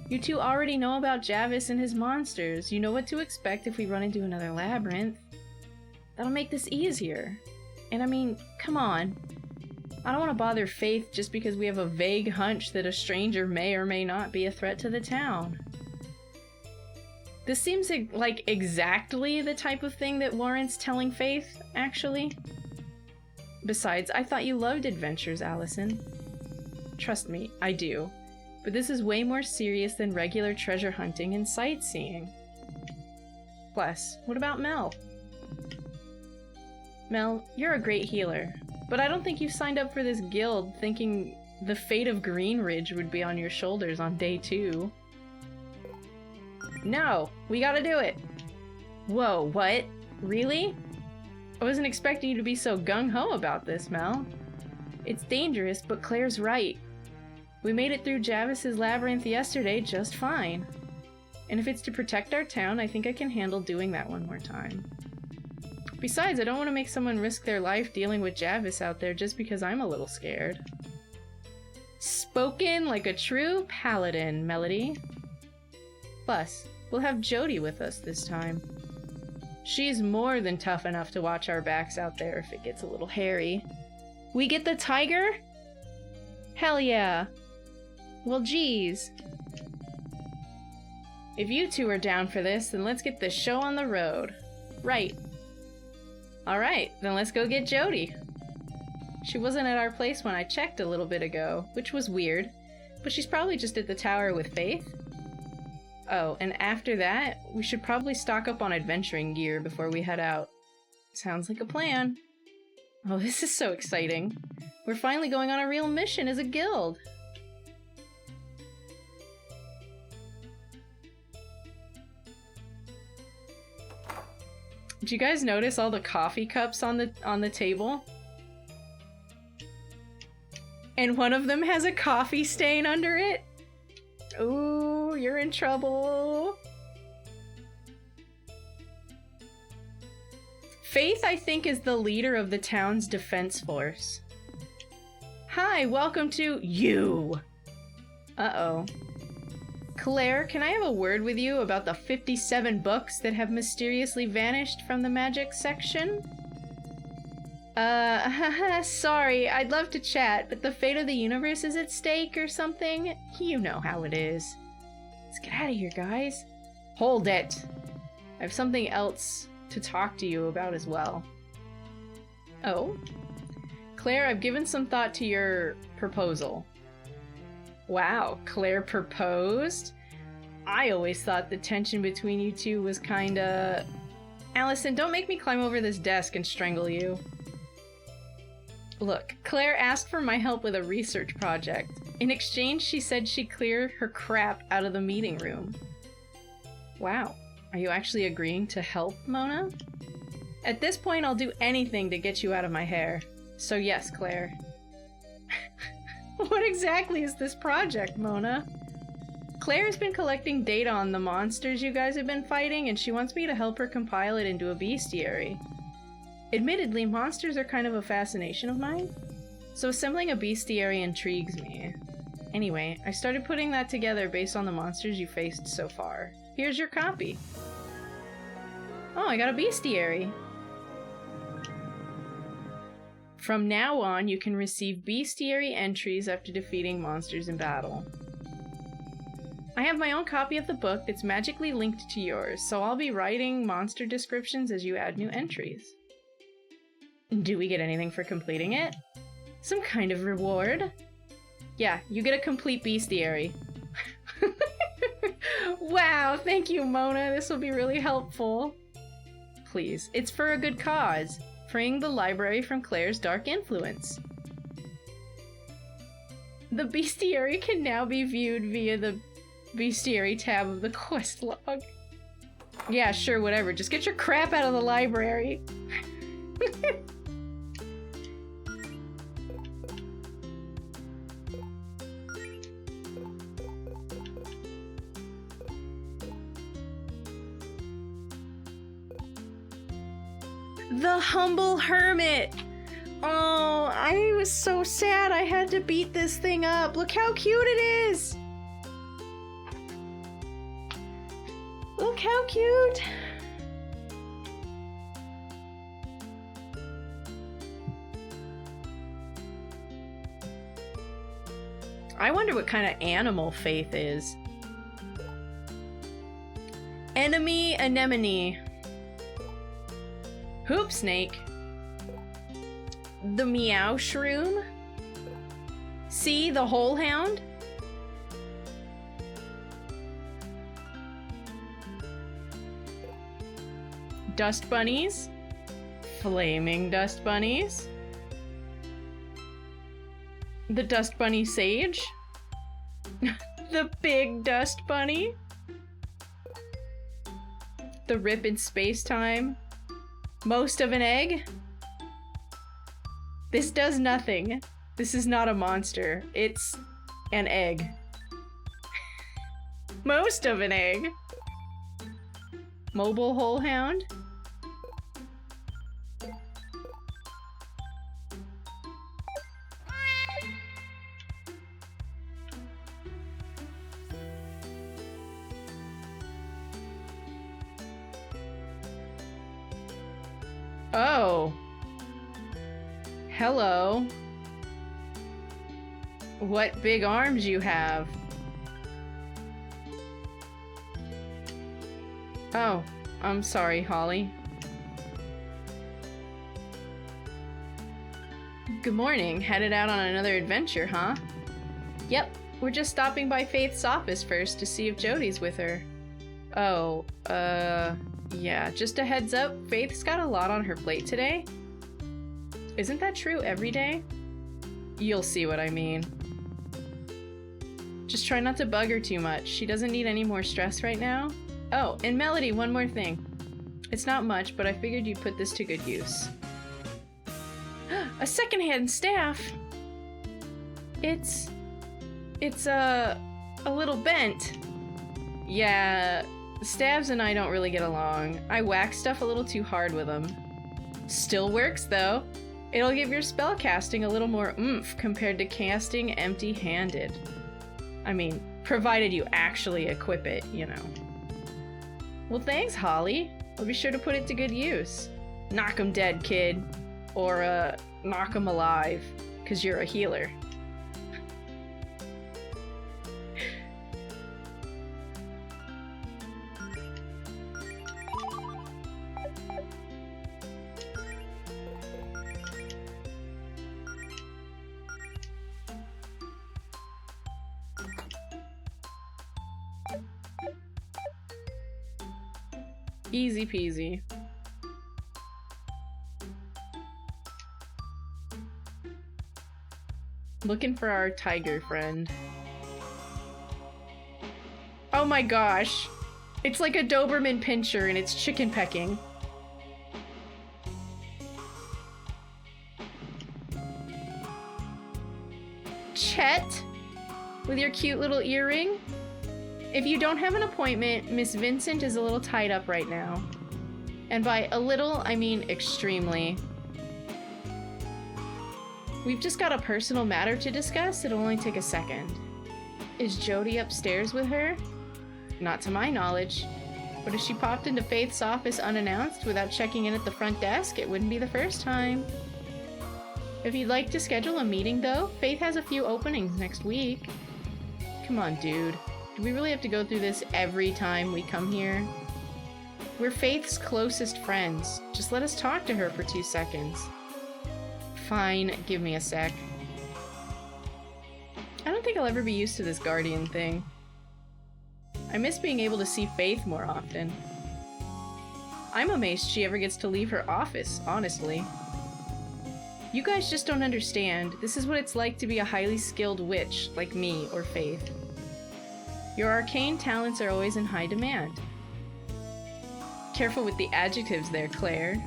You two already know about Javis and his monsters. You know what to expect if we run into another labyrinth. That'll make this easier. And I mean, come on. I don't want to bother Faith just because we have a vague hunch that a stranger may or may not be a threat to the town. This seems like exactly the type of thing that warrants telling Faith, actually. Besides, I thought you loved adventures, Allison. Trust me, I do. But this is way more serious than regular treasure hunting and sightseeing. Plus, what about Mel? Mel, you're a great healer, but I don't think you signed up for this guild thinking the fate of Greenridge would be on your shoulders on day 2. No, we gotta do it. Whoa, what? Really? I wasn't expecting you to be so gung-ho about this, Mel. It's dangerous, but Claire's right. We made it through Javis's labyrinth yesterday just fine. And if it's to protect our town, I think I can handle doing that one more time. Besides, I don't want to make someone risk their life dealing with Javis out there just because I'm a little scared. Spoken like a true paladin, Melody. Plus, we'll have Jody with us this time. She's more than tough enough to watch our backs out there if it gets a little hairy. We get the tiger? Hell yeah. Well, geez. If you two are down for this, then let's get the show on the road. Right. Alright, then let's go get Jody. She wasn't at our place when I checked a little bit ago, which was weird, but she's probably just at the tower with Faith. Oh, and after that, we should probably stock up on adventuring gear before we head out. Sounds like a plan. Oh, this is so exciting. We're finally going on a real mission as a guild. Did you guys notice all the coffee cups on the table? And one of them has a coffee stain under it? Ooh, you're in trouble. Faith, I think, is the leader of the town's defense force. Hi, welcome to you. Uh-oh. Claire, can I have a word with you about the 57 books that have mysteriously vanished from the magic section? Sorry, I'd love to chat, but the fate of the universe is at stake or something. You know how it is. Let's get out of here, guys. Hold it. I have something else to talk to you about as well. Oh? Claire, I've given some thought to your proposal. Wow, Claire proposed? I always thought the tension between you two was kinda... Allison, don't make me climb over this desk and strangle you. Look, Claire asked for my help with a research project. In exchange, she said she'd clear her crap out of the meeting room. Wow, are you actually agreeing to help, Mona? At this point, I'll do anything to get you out of my hair. So yes, Claire. What exactly is this project, Mona? Claire's been collecting data on the monsters you guys have been fighting, and she wants me to help her compile it into a bestiary. Admittedly, monsters are kind of a fascination of mine, so assembling a bestiary intrigues me. Anyway, I started putting that together based on the monsters you faced so far. Here's your copy. Oh, I got a bestiary! From now on, you can receive bestiary entries after defeating monsters in battle. I have my own copy of the book that's magically linked to yours, so I'll be writing monster descriptions as you add new entries. Do we get anything for completing it? Some kind of reward? Yeah, you get a complete bestiary. Wow, thank you, Mona. This will be really helpful. Please, it's for a good cause. Freeing the library from Claire's dark influence. The bestiary can now be viewed via the bestiary tab of the quest log. Yeah, sure, whatever. Just get your crap out of the library. The humble hermit! Oh, I was so sad I had to beat this thing up. Look how cute it is! Look how cute! I wonder what kind of animal Faith is. Enemy anemone. Hoop snake. The meow shroom. See the hole hound. Dust bunnies. Flaming dust bunnies. The dust bunny sage. The big dust bunny. The rip in space-time. Most of an egg. This does nothing. This is not a monster. It's an egg. Most of an egg. Mobile hole hound. Oh. Hello. What big arms you have. Oh, I'm sorry, Holly. Good morning. Headed out on another adventure, huh? Yep, we're just stopping by Faith's office first to see if Jody's with her. Oh, yeah, just a heads up, Faith's got a lot on her plate today. Isn't that true every day? You'll see what I mean. Just try not to bug her too much. She doesn't need any more stress right now. Oh, and Melody, one more thing. It's not much, but I figured you'd put this to good use. A secondhand staff! It's a little bent. Yeah, Stabs and I don't really get along. I whack stuff a little too hard with them. Still works, though. It'll give your spell casting a little more oomph compared to casting empty-handed. I mean, provided you actually equip it, you know. Well, thanks, Holly. I'll be sure to put it to good use. Knock 'em dead, kid. Or, knock 'em alive, 'cause you're a healer. Easy peasy. Looking for our tiger friend. Oh my gosh! It's like a Doberman Pinscher and it's chicken pecking. Chet? With your cute little earring? If you don't have an appointment, Miss Vincent is a little tied up right now. And by a little, I mean extremely. We've just got a personal matter to discuss. It'll only take a second. Is Jody upstairs with her? Not to my knowledge. But if she popped into Faith's office unannounced without checking in at the front desk, it wouldn't be the first time. If you'd like to schedule a meeting, though, Faith has a few openings next week. Come on, dude. Do we really have to go through this every time we come here? We're Faith's closest friends. Just let us talk to her for 2 seconds. Fine, give me a sec. I don't think I'll ever be used to this Guardian thing. I miss being able to see Faith more often. I'm amazed she ever gets to leave her office, honestly. You guys just don't understand. This is what it's like to be a highly skilled witch like me or Faith. Your arcane talents are always in high demand. Careful with the adjectives there, Claire.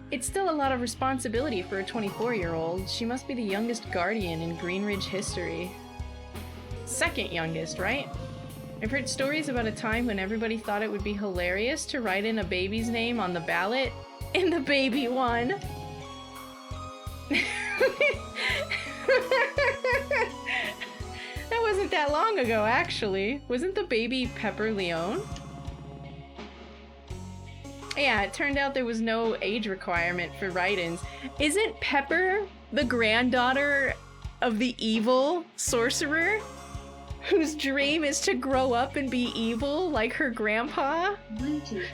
It's still a lot of responsibility for a 24-year-old. She must be the youngest guardian in Greenridge history. Second youngest, right? I've heard stories about a time when everybody thought it would be hilarious to write in a baby's name on the ballot, and the baby won. That wasn't that long ago, actually. Wasn't the baby Pepper Leone? Yeah, it turned out there was no age requirement for write-ins. Isn't Pepper the granddaughter of the evil sorcerer whose dream is to grow up and be evil like her grandpa? Bluetooth.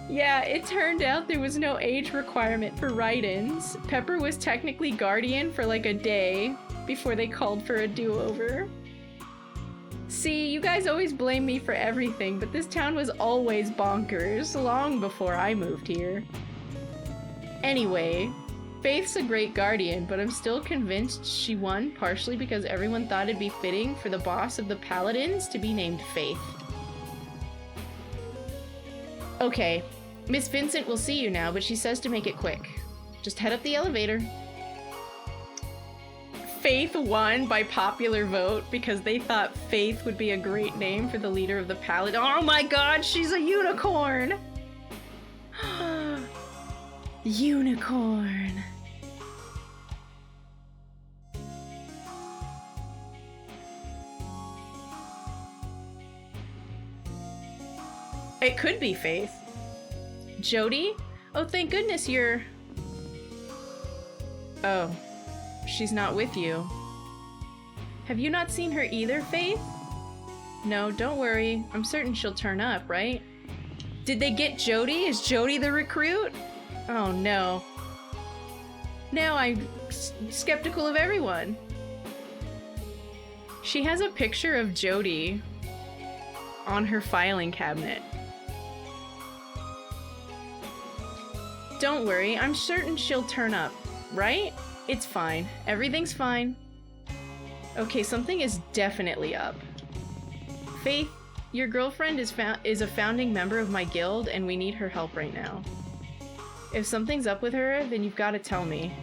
Yeah, it turned out there was no age requirement for write-ins. Pepper was technically guardian for like a day before they called for a do-over. See, you guys always blame me for everything, but this town was always bonkers, long before I moved here. Anyway, Faith's a great guardian, but I'm still convinced she won partially because everyone thought it'd be fitting for the boss of the Paladins to be named Faith. Okay, Miss Vincent will see you now, but she says to make it quick. Just head up the elevator. Faith won by popular vote because they thought Faith would be a great name for the leader of the Paladin. Oh my god, she's a unicorn! Unicorn. It could be Faith. Jody? Oh, thank goodness you're... Oh, she's not with you. Have you not seen her either, Faith? No, don't worry. I'm certain she'll turn up, right? Did they get Jody? Is Jody the recruit? Oh no. Now I'm skeptical of everyone. She has a picture of Jody on her filing cabinet. Don't worry, I'm certain she'll turn up, right? It's fine. Everything's fine. Okay, something is definitely up. Faith, your girlfriend is a founding member of my guild, and we need her help right now. If something's up with her, then you've got to tell me.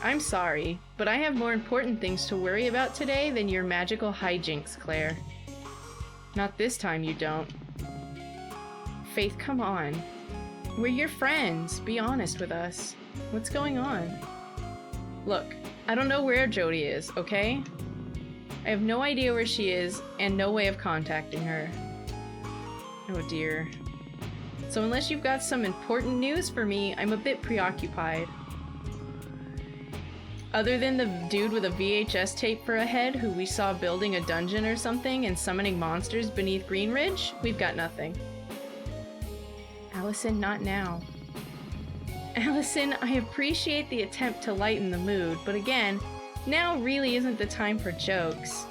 I'm sorry, but I have more important things to worry about today than your magical hijinks, Claire. Not this time, you don't. Faith, come on. We're your friends. Be honest with us. What's going on? Look, I don't know where Jody is, okay? I have no idea where she is, and no way of contacting her. Oh dear. So unless you've got some important news for me, I'm a bit preoccupied. Other than the dude with a VHS tape for a head who we saw building a dungeon or something and summoning monsters beneath Greenridge, we've got nothing. Allison, not now. Allison, I appreciate the attempt to lighten the mood, but again, now really isn't the time for jokes.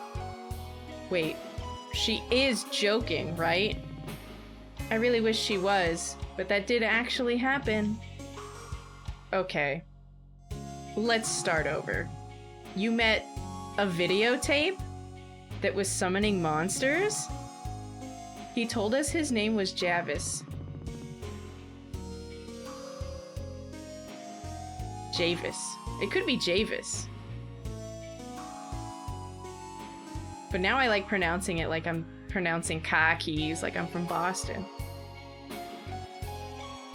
Wait, she is joking, right? I really wish she was, but that did actually happen. Okay. Let's start over. You met a videotape that was summoning monsters? He told us his name was Javis. Javis. It could be Javis. But now I like pronouncing it like I'm pronouncing khakis, like I'm from Boston.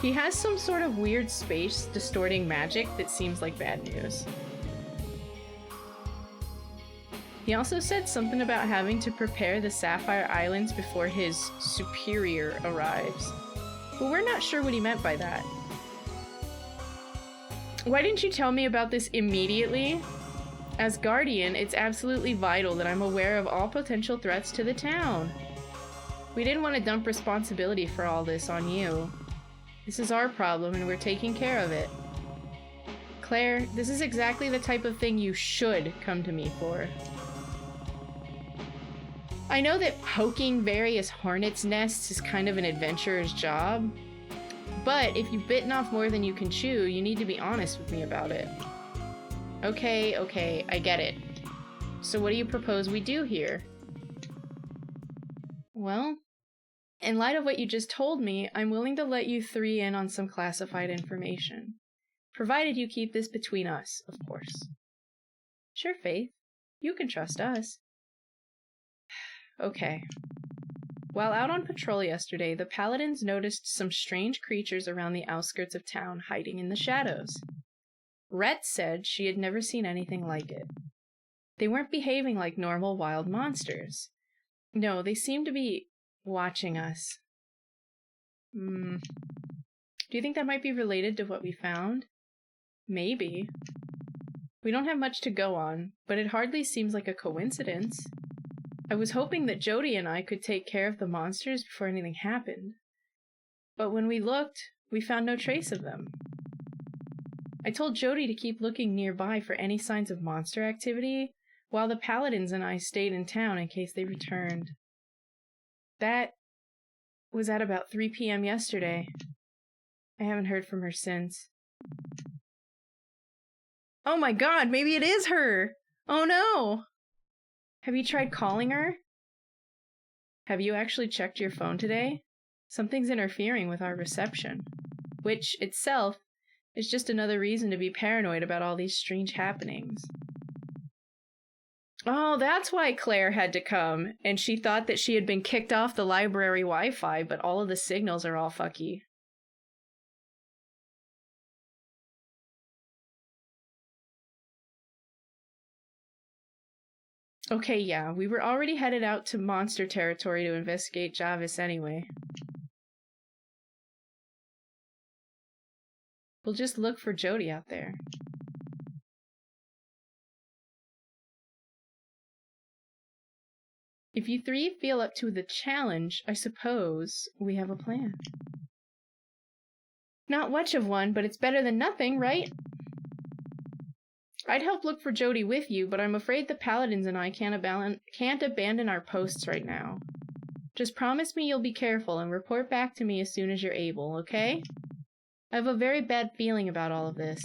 He has some sort of weird space distorting magic that seems like bad news. He also said something about having to prepare the Sapphire Islands before his superior arrives. But we're not sure what he meant by that. Why didn't you tell me about this immediately? As Guardian, it's absolutely vital that I'm aware of all potential threats to the town. We didn't want to dump responsibility for all this on you. This is our problem and we're taking care of it. Claire, this is exactly the type of thing you should come to me for. I know that poking various hornets' nests is kind of an adventurer's job, but if you've bitten off more than you can chew, you need to be honest with me about it. Okay, I get it. So what do you propose we do here? Well, in light of what you just told me, I'm willing to let you three in on some classified information. Provided you keep this between us, of course. Sure, Faith. You can trust us. Okay. While out on patrol yesterday, the paladins noticed some strange creatures around the outskirts of town hiding in the shadows. Rhett said she had never seen anything like it. They weren't behaving like normal wild monsters. No, they seemed to be watching us. Do you think that might be related to what we found? Maybe. We don't have much to go on, but it hardly seems like a coincidence. I was hoping that Jody and I could take care of the monsters before anything happened. But when we looked, we found no trace of them. I told Jody to keep looking nearby for any signs of monster activity, while the paladins and I stayed in town in case they returned. That was at about 3 p.m. yesterday. I haven't heard from her since. Oh my god, maybe it is her! Oh no! Have you tried calling her? Have you actually checked your phone today? Something's interfering with our reception, which itself is just another reason to be paranoid about all these strange happenings. Oh, that's why Claire had to come, and she thought that she had been kicked off the library Wi-Fi, but all of the signals are all fucky. Okay, yeah, we were already headed out to monster territory to investigate Javis anyway. We'll just look for Jody out there. If you three feel up to the challenge, I suppose we have a plan. Not much of one, but it's better than nothing, right? I'd help look for Jody with you, but I'm afraid the paladins and I can't abandon our posts right now. Just promise me you'll be careful and report back to me as soon as you're able, okay? I have a very bad feeling about all of this.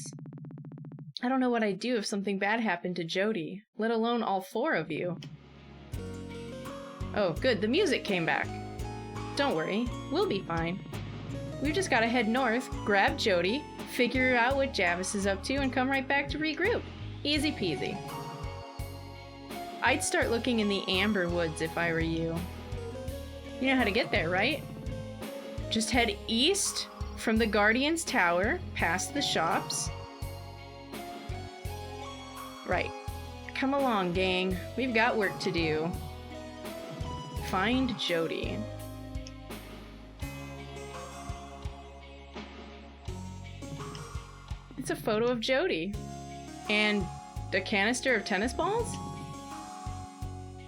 I don't know what I'd do if something bad happened to Jody, let alone all four of you. Oh, good, the music came back. Don't worry, we'll be fine. We've just gotta head north, grab Jody, figure out what Javis is up to, and come right back to regroup. Easy peasy. I'd start looking in the Amber Woods if I were you. You know how to get there, right? Just head east from the Guardian's Tower, past the shops. Right. Come along, gang. We've got work to do. Find Jody. It's a photo of Jody. And a canister of tennis balls?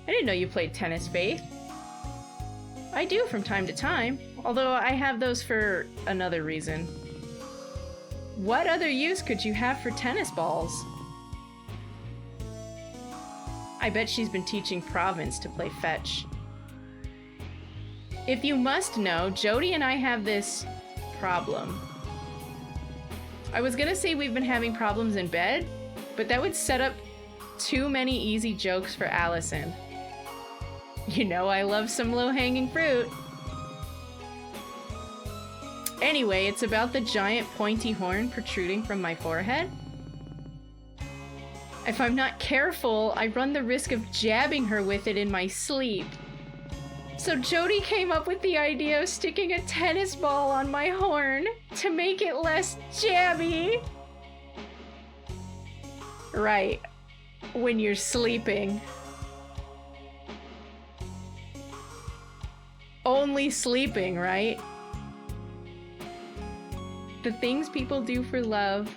I didn't know you played tennis, Faith. I do from time to time, although I have those for another reason. What other use could you have for tennis balls? I bet she's been teaching Province to play fetch. If you must know, Jody and I have this problem. I was gonna say we've been having problems in bed, but that would set up too many easy jokes for Allison. You know I love some low-hanging fruit. Anyway, it's about the giant pointy horn protruding from my forehead. If I'm not careful, I run the risk of jabbing her with it in my sleep. So Jody came up with the idea of sticking a tennis ball on my horn to make it less jabby. Right, when you're sleeping. Only sleeping, right? The things people do for love.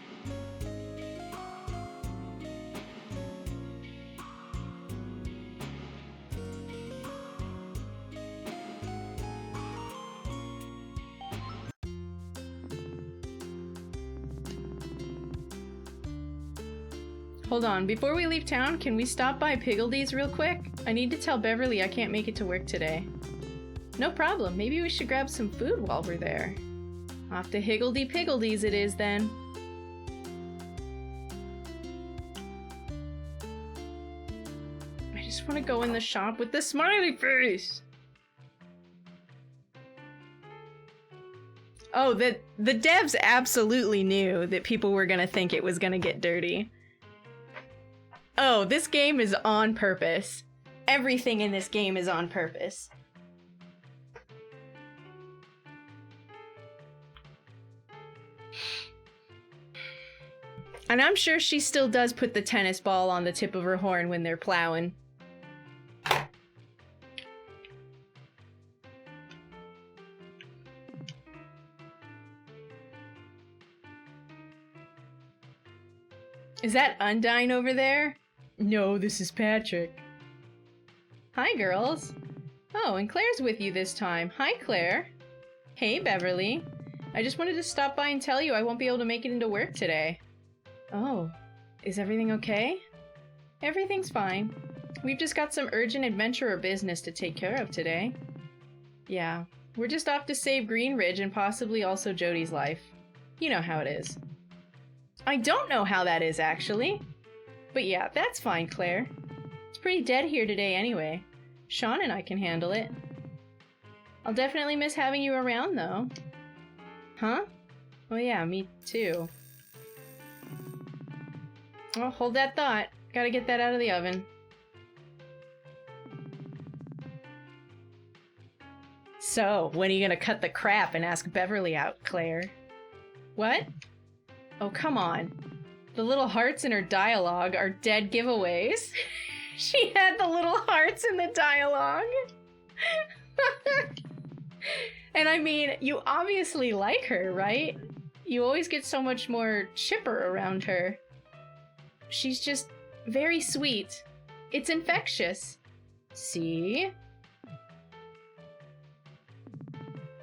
Hold on, before we leave town, can we stop by Piggledee's real quick? I need to tell Beverly I can't make it to work today. No problem, maybe we should grab some food while we're there. Off to Higgledy Piggledee's it is then. I just want to go in the shop with the smiley face! Oh, the devs absolutely knew that people were gonna think it was gonna get dirty. Oh, this game is on purpose. Everything in this game is on purpose. And I'm sure she still does put the tennis ball on the tip of her horn when they're plowing. Is that Undyne over there? No, this is Patrick. Hi, girls. Oh, and Claire's with you this time. Hi, Claire. Hey, Beverly. I just wanted to stop by and tell you I won't be able to make it into work today. Oh, is everything okay? Everything's fine. We've just got some urgent adventurer business to take care of today. Yeah, we're just off to save Greenridge and possibly also Jody's life. You know how it is. I don't know how that is, actually. But yeah, that's fine, Claire. It's pretty dead here today anyway. Sean and I can handle it. I'll definitely miss having you around, though. Huh? Oh yeah, me too. Oh, hold that thought. Gotta get that out of the oven. So, when are you gonna cut the crap and ask Beverly out, Claire? What? Oh, come on. The little hearts in her dialogue are dead giveaways. She had the little hearts in the dialogue. And I mean, you obviously like her, right? You always get so much more chipper around her. She's just very sweet. It's infectious. See?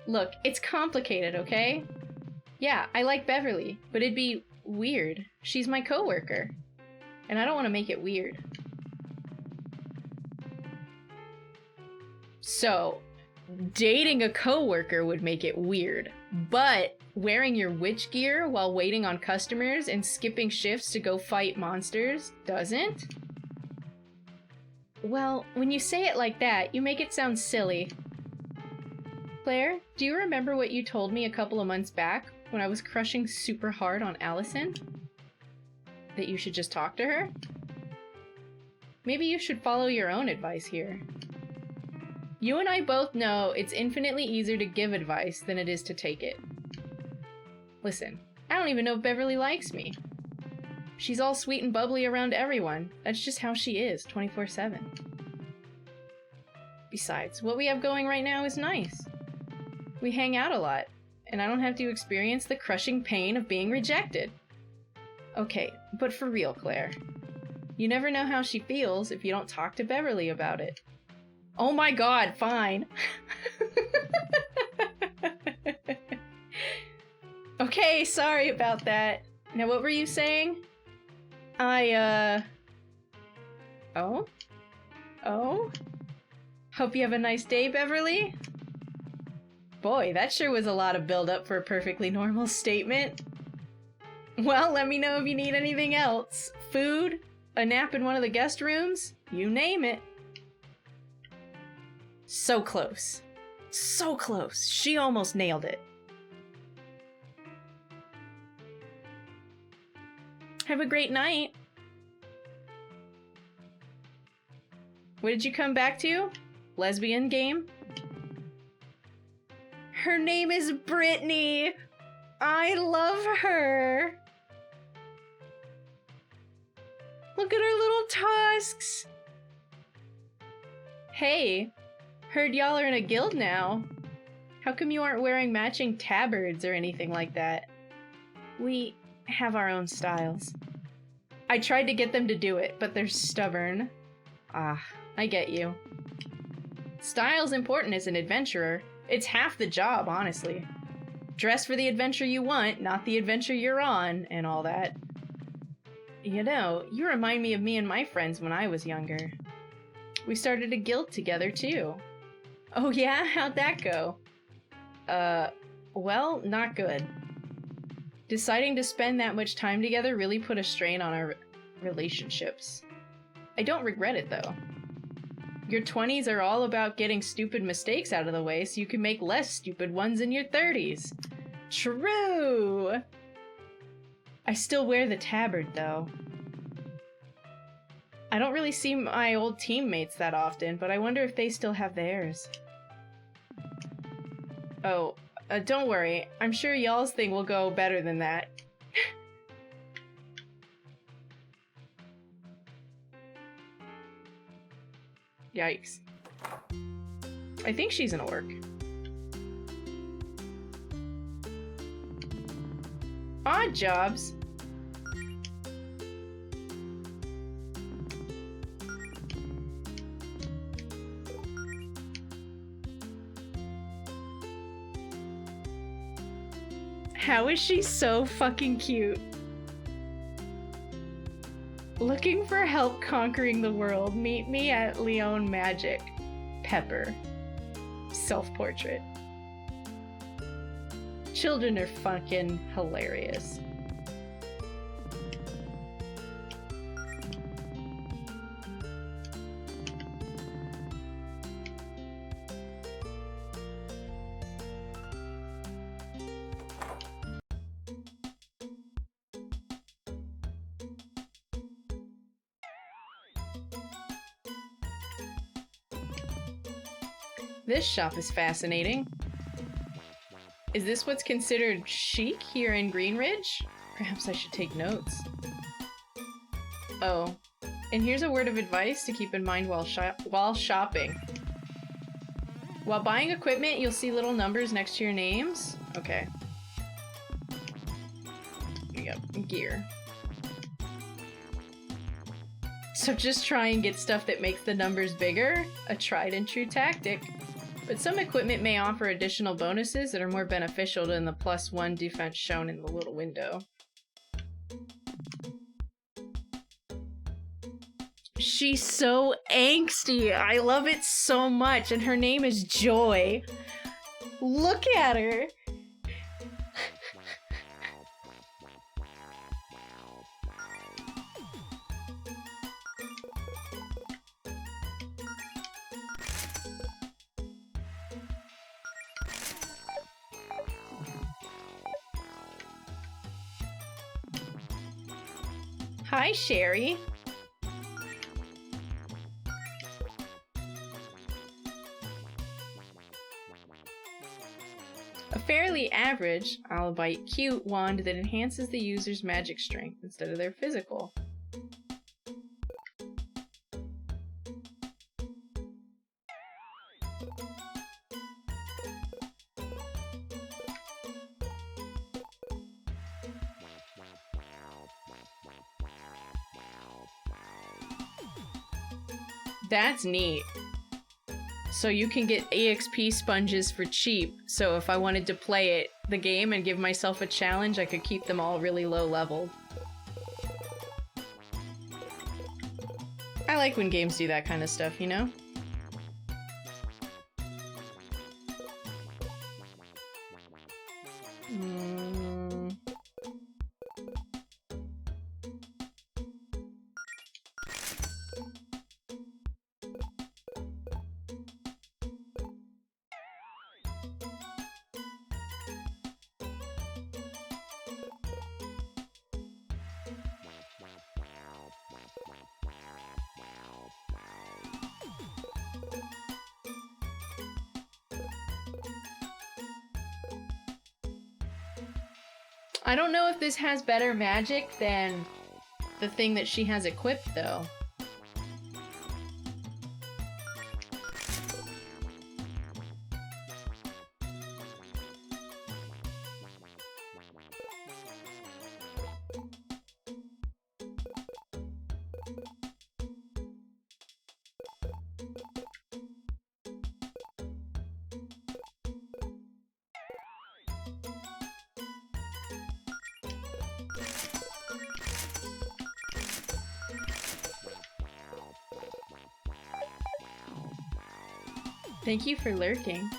Look, it's complicated, okay? Yeah, I like Beverly, but it'd be weird. She's my coworker. And I don't want to make it weird. So, dating a coworker would make it weird, but wearing your witch gear while waiting on customers and skipping shifts to go fight monsters doesn't? Well, when you say it like that, you make it sound silly. Claire, do you remember what you told me a couple of months back when I was crushing super hard on Allison? That you should just talk to her? Maybe you should follow your own advice here. You and I both know it's infinitely easier to give advice than it is to take it. Listen, I don't even know if Beverly likes me. She's all sweet and bubbly around everyone. That's just how she is, 24/7. Besides, what we have going right now is nice. We hang out a lot, and I don't have to experience the crushing pain of being rejected. Okay, but for real, Claire. You never know how she feels if you don't talk to Beverly about it. Oh my god, fine. Okay, sorry about that. Now what were you saying? Oh? Hope you have a nice day, Beverly? Boy, that sure was a lot of build-up for a perfectly normal statement. Well, let me know if you need anything else. Food? A nap in one of the guest rooms? You name it. So close. So close. She almost nailed it. Have a great night. What did you come back to? Lesbian game? Her name is Brittany. I love her. Look at her little tusks. Hey, heard y'all are in a guild now. How come you aren't wearing matching tabards or anything like that? We have our own styles. I tried to get them to do it, but they're stubborn. Ah, I get you. Style's important as an adventurer. It's half the job, honestly. Dress for the adventure you want, not the adventure you're on, and all that. You know, you remind me of me and my friends when I was younger. We started a guild together, too. Oh yeah? How'd that go? Well, not good. Deciding to spend that much time together really put a strain on our relationships. I don't regret it, though. Your 20s are all about getting stupid mistakes out of the way so you can make less stupid ones in your 30s. True! I still wear the tabard, though. I don't really see my old teammates that often, but I wonder if they still have theirs. Oh, Don't worry. I'm sure y'all's thing will go better than that. Yikes. I think she's an orc. Odd jobs. How is she so fucking cute? Looking for help conquering the world. Meet me at Leon Magic. Pepper. Self-portrait. Children are fucking hilarious. This shop is fascinating. Is this what's considered chic here in Greenridge? Perhaps I should take notes. Oh, and here's a word of advice to keep in mind while shopping. While buying equipment, you'll see little numbers next to your names. Okay. Yep, gear. So just try and get stuff that makes the numbers bigger, a tried and true tactic. But some equipment may offer additional bonuses that are more beneficial than the +1 defense shown in the little window. She's so angsty. I love it so much. And her name is Joy. Look at her. Hi, Sherry. A fairly average, albeit cute, wand that enhances the user's magic strength instead of their physical. That's neat. So you can get EXP sponges for cheap, so if I wanted to play the game and give myself a challenge, I could keep them all really low leveled. I like when games do that kind of stuff, you know? I don't know if this has better magic than the thing that she has equipped, though. Thank you for lurking.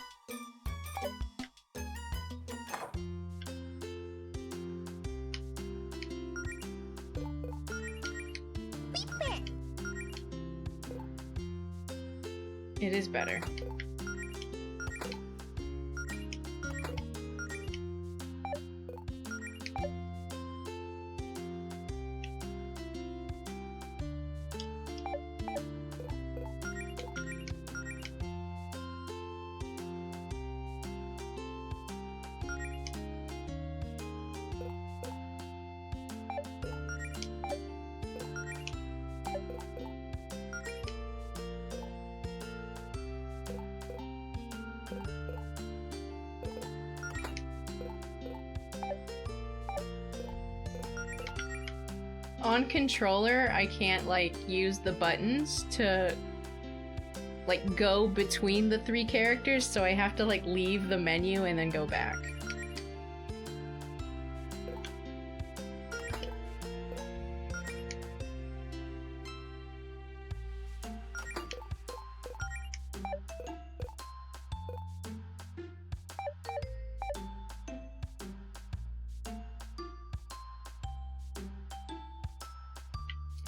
It is better. On controller, I can't, like, use the buttons to, like, go between the 3 characters, so I have to, like, leave the menu and then go back.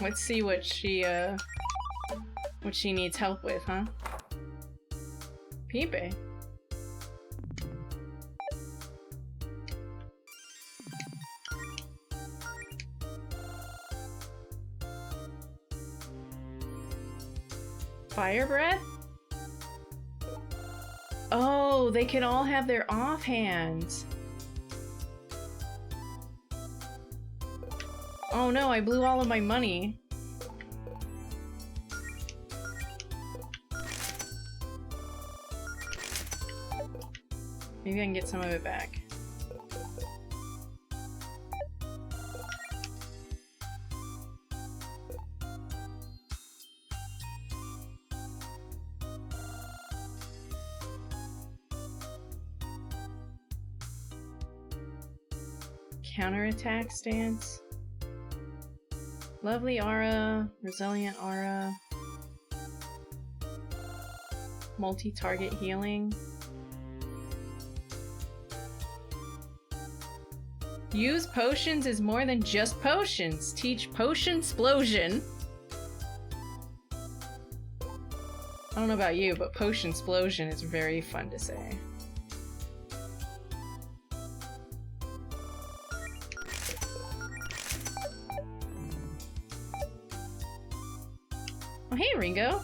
Let's see what she needs help with, huh? Pepe. Fire breath? Oh, they can all have their offhands. Oh no, I blew all of my money. Maybe I can get some of it back. Counterattack stance. Lovely aura, resilient aura, multi-target healing. Use potions is more than just potions. Teach potion explosion. I don't know about you, but potion explosion is very fun to say. Oh, hey, Ringo.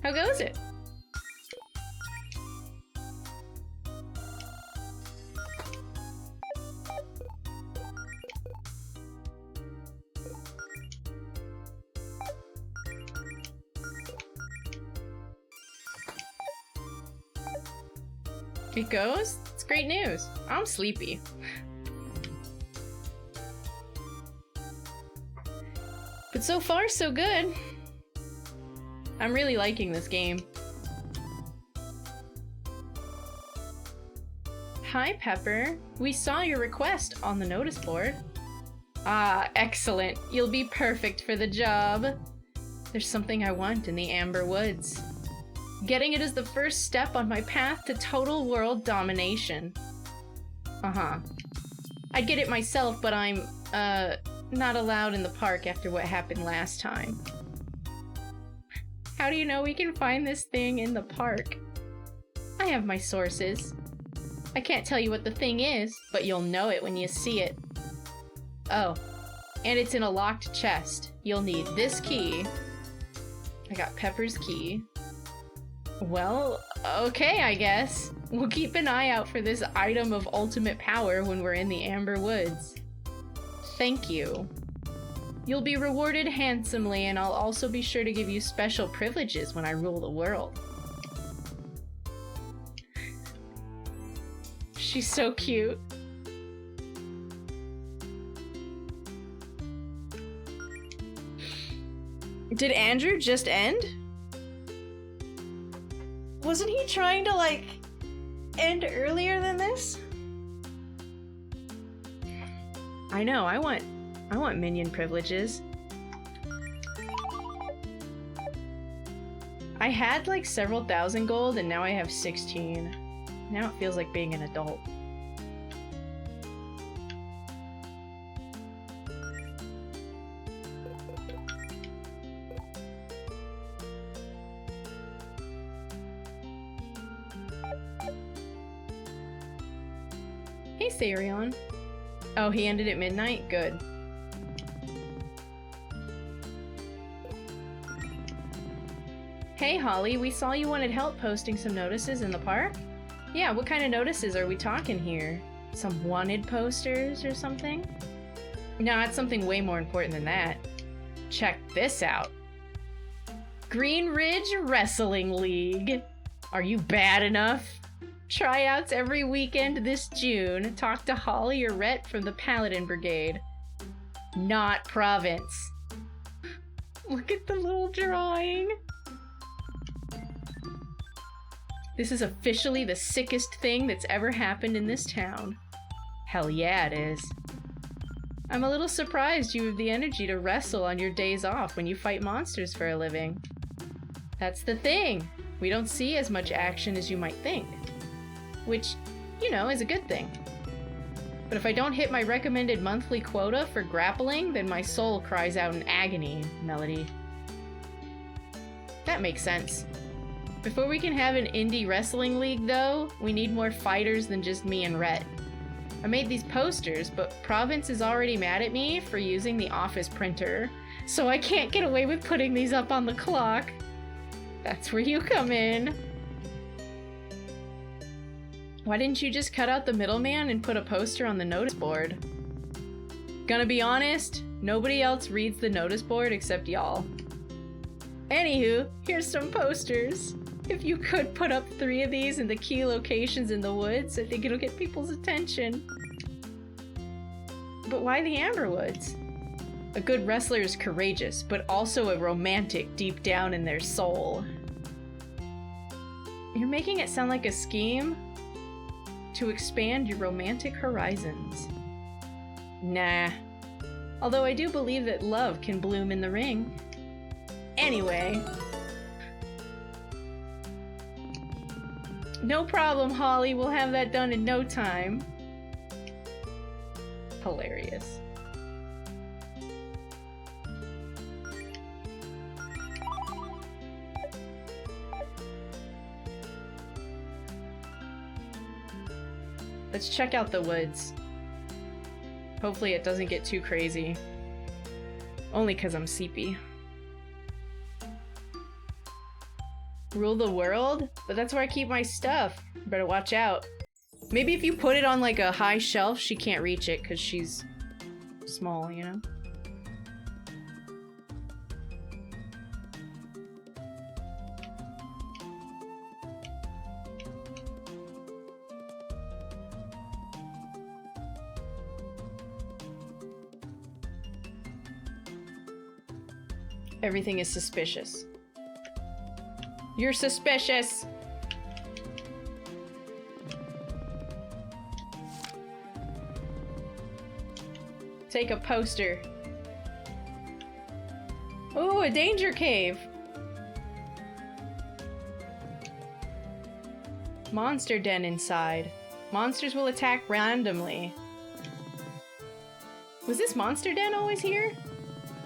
How goes it? It goes? It's great news. I'm sleepy. But so far, so good. I'm really liking this game. Hi, Pepper. We saw your request on the notice board. Ah, excellent. You'll be perfect for the job. There's something I want in the Amber Woods. Getting it is the first step on my path to total world domination. Uh-huh. I'd get it myself, but I'm, not allowed in the park after what happened last time. How do you know we can find this thing in the park? I have my sources. I can't tell you what the thing is, but you'll know it when you see it. Oh, and it's in a locked chest. You'll need this key. I got Pepper's key. Well, okay, I guess. We'll keep an eye out for this item of ultimate power when we're in the Amber Woods. Thank you. You'll be rewarded handsomely, and I'll also be sure to give you special privileges when I rule the world. She's so cute. Did Andrew just end? Wasn't he trying to, like, end earlier than this? I know, I want minion privileges. I had like several thousand gold and now I have 16. Now it feels like being an adult. Hey, Sarion. Oh, he ended at midnight? Good. Hey, Holly, we saw you wanted help posting some notices in the park? Yeah, what kind of notices are we talking here? Some wanted posters or something? No, it's something way more important than that. Check this out. Green Ridge Wrestling League. Are you bad enough? Tryouts every weekend this June. Talk to Holly or Rhett from the Paladin Brigade. Not province. Look at the little drawing. This is officially the sickest thing that's ever happened in this town. Hell yeah, it is. I'm a little surprised you have the energy to wrestle on your days off when you fight monsters for a living. That's the thing. We don't see as much action as you might think. Which, you know, is a good thing. But if I don't hit my recommended monthly quota for grappling, then my soul cries out in agony, Melody. That makes sense. Before we can have an indie wrestling league, though, we need more fighters than just me and Rhett. I made these posters, but Province is already mad at me for using the office printer, so I can't get away with putting these up on the clock. That's where you come in. Why didn't you just cut out the middleman and put a poster on the notice board? Gonna be honest, nobody else reads the notice board except y'all. Anywho, here's some posters. If you could put up 3 of these in the key locations in the woods, I think it'll get people's attention. But why the Amberwoods? A good wrestler is courageous, but also a romantic deep down in their soul. You're making it sound like a scheme to expand your romantic horizons. Nah. Although I do believe that love can bloom in the ring. Anyway. No problem, Holly. We'll have that done in no time. Hilarious. Let's check out the woods. Hopefully it doesn't get too crazy. Only 'cause I'm sleepy. Rule the world? But that's where I keep my stuff. Better watch out. Maybe if you put it on like a high shelf, she can't reach it because she's small, you know? Everything is suspicious. You're suspicious! Take a poster. Ooh, a danger cave! Monster den inside. Monsters will attack randomly. Was this monster den always here?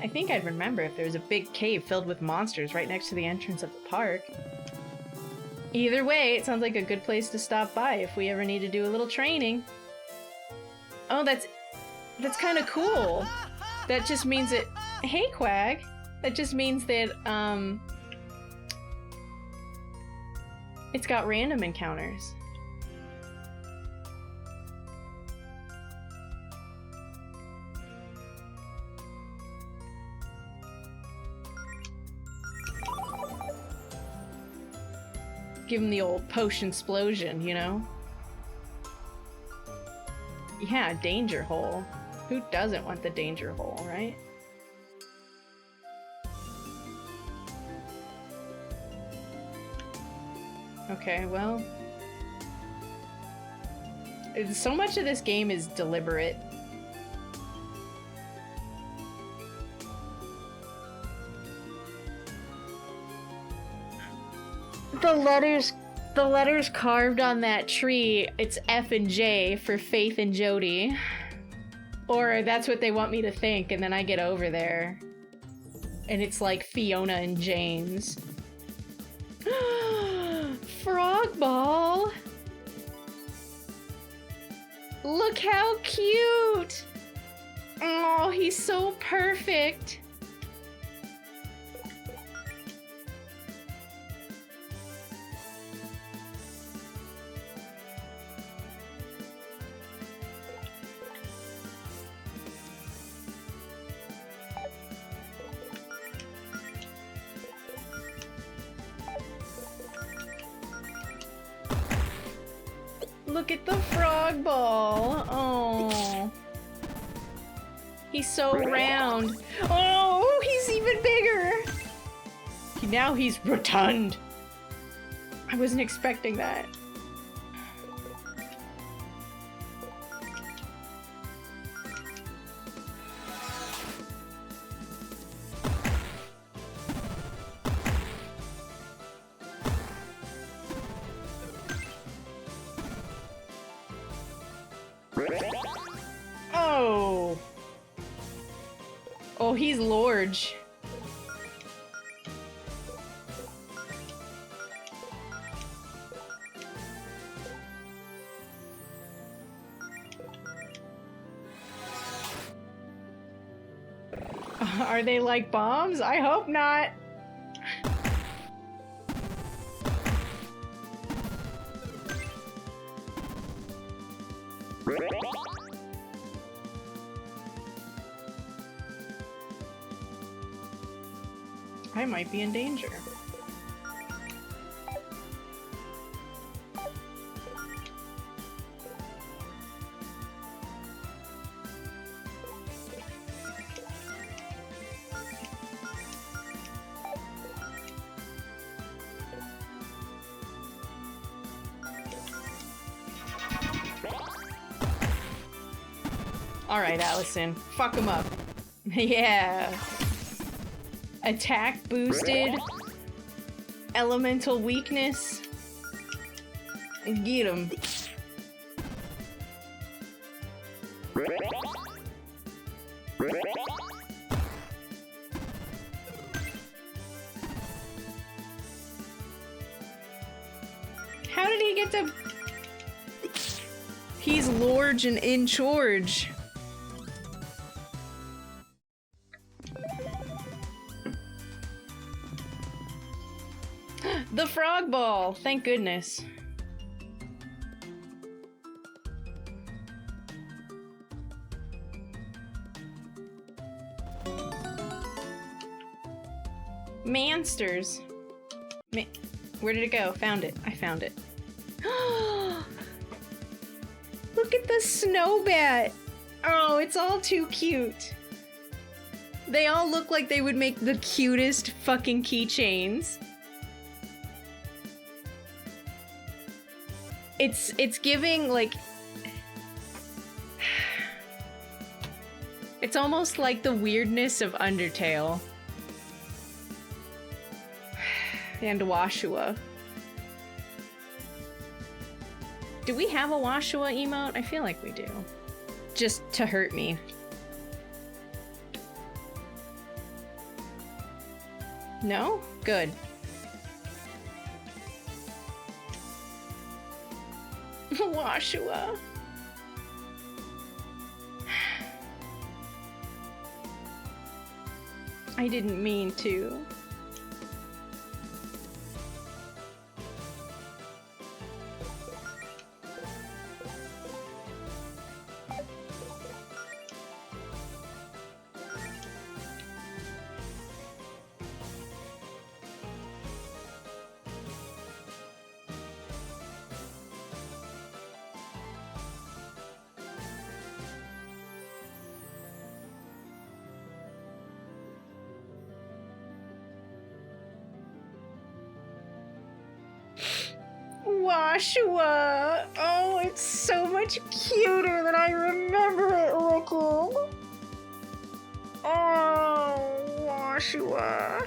I think I'd remember if there was a big cave filled with monsters right next to the entrance of the park. Either way, it sounds like a good place to stop by if we ever need to do a little training. Oh, that's kind of cool. That just means that... Hey, Quag! That just means that, it's got random encounters. Give him the old potion explosion, you know? Yeah, danger hole. Who doesn't want the danger hole, right? Okay, well... So much of this game is deliberate. The letters carved on that tree, it's F and J for Faith and Jody. Or that's what they want me to think, and then I get over there. And it's like Fiona and James. Frog ball! Look how cute! Oh, he's so perfect! Look at the frog ball. Oh. He's so round. Oh, he's even bigger. Now he's rotund. I wasn't expecting that. Oh. Oh, he's large. Are they like bombs? I hope not. I might be in danger. Alright, Allison. Fuck him up. Yeah. Attack boosted. Elemental weakness. Get him. How did he get to... He's large and in charge. The frog ball! Thank goodness. Mansters. Where did it go? Found it. I found it. Look at the snowbat! Oh, it's all too cute. They all look like they would make the cutest fucking keychains. It's giving, like... It's almost like the weirdness of Undertale. And Washua. Do we have a Washua emote? I feel like we do. Just to hurt me. No? Good. Washua. I didn't mean to. Washua! Oh, it's so much cuter than I remember it looking. Oh, Washua.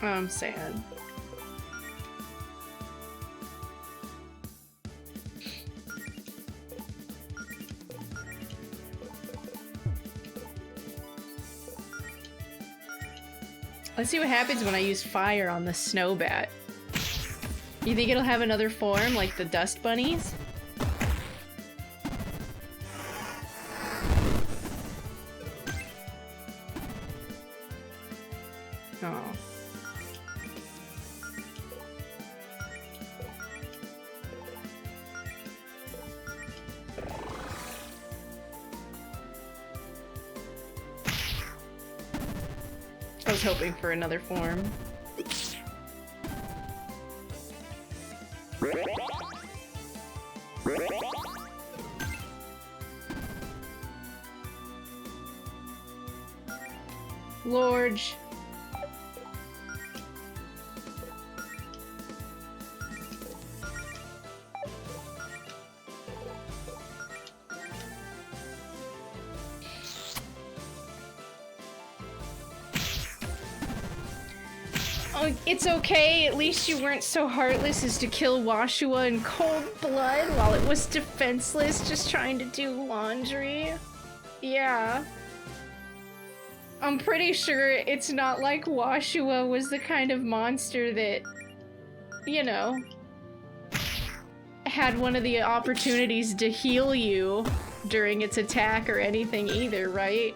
Oh, I'm sad. Let's see what happens when I use fire on the snowbat. You think it'll have another form like the dust bunnies? Oh. I was hoping for another form. Lorge. Oh, it's okay. At least you weren't so heartless as to kill Washua in cold blood while it was defenseless, just trying to do laundry. Yeah. I'm pretty sure it's not like Washua was the kind of monster that, you know, had one of the opportunities to heal you during its attack or anything either, right?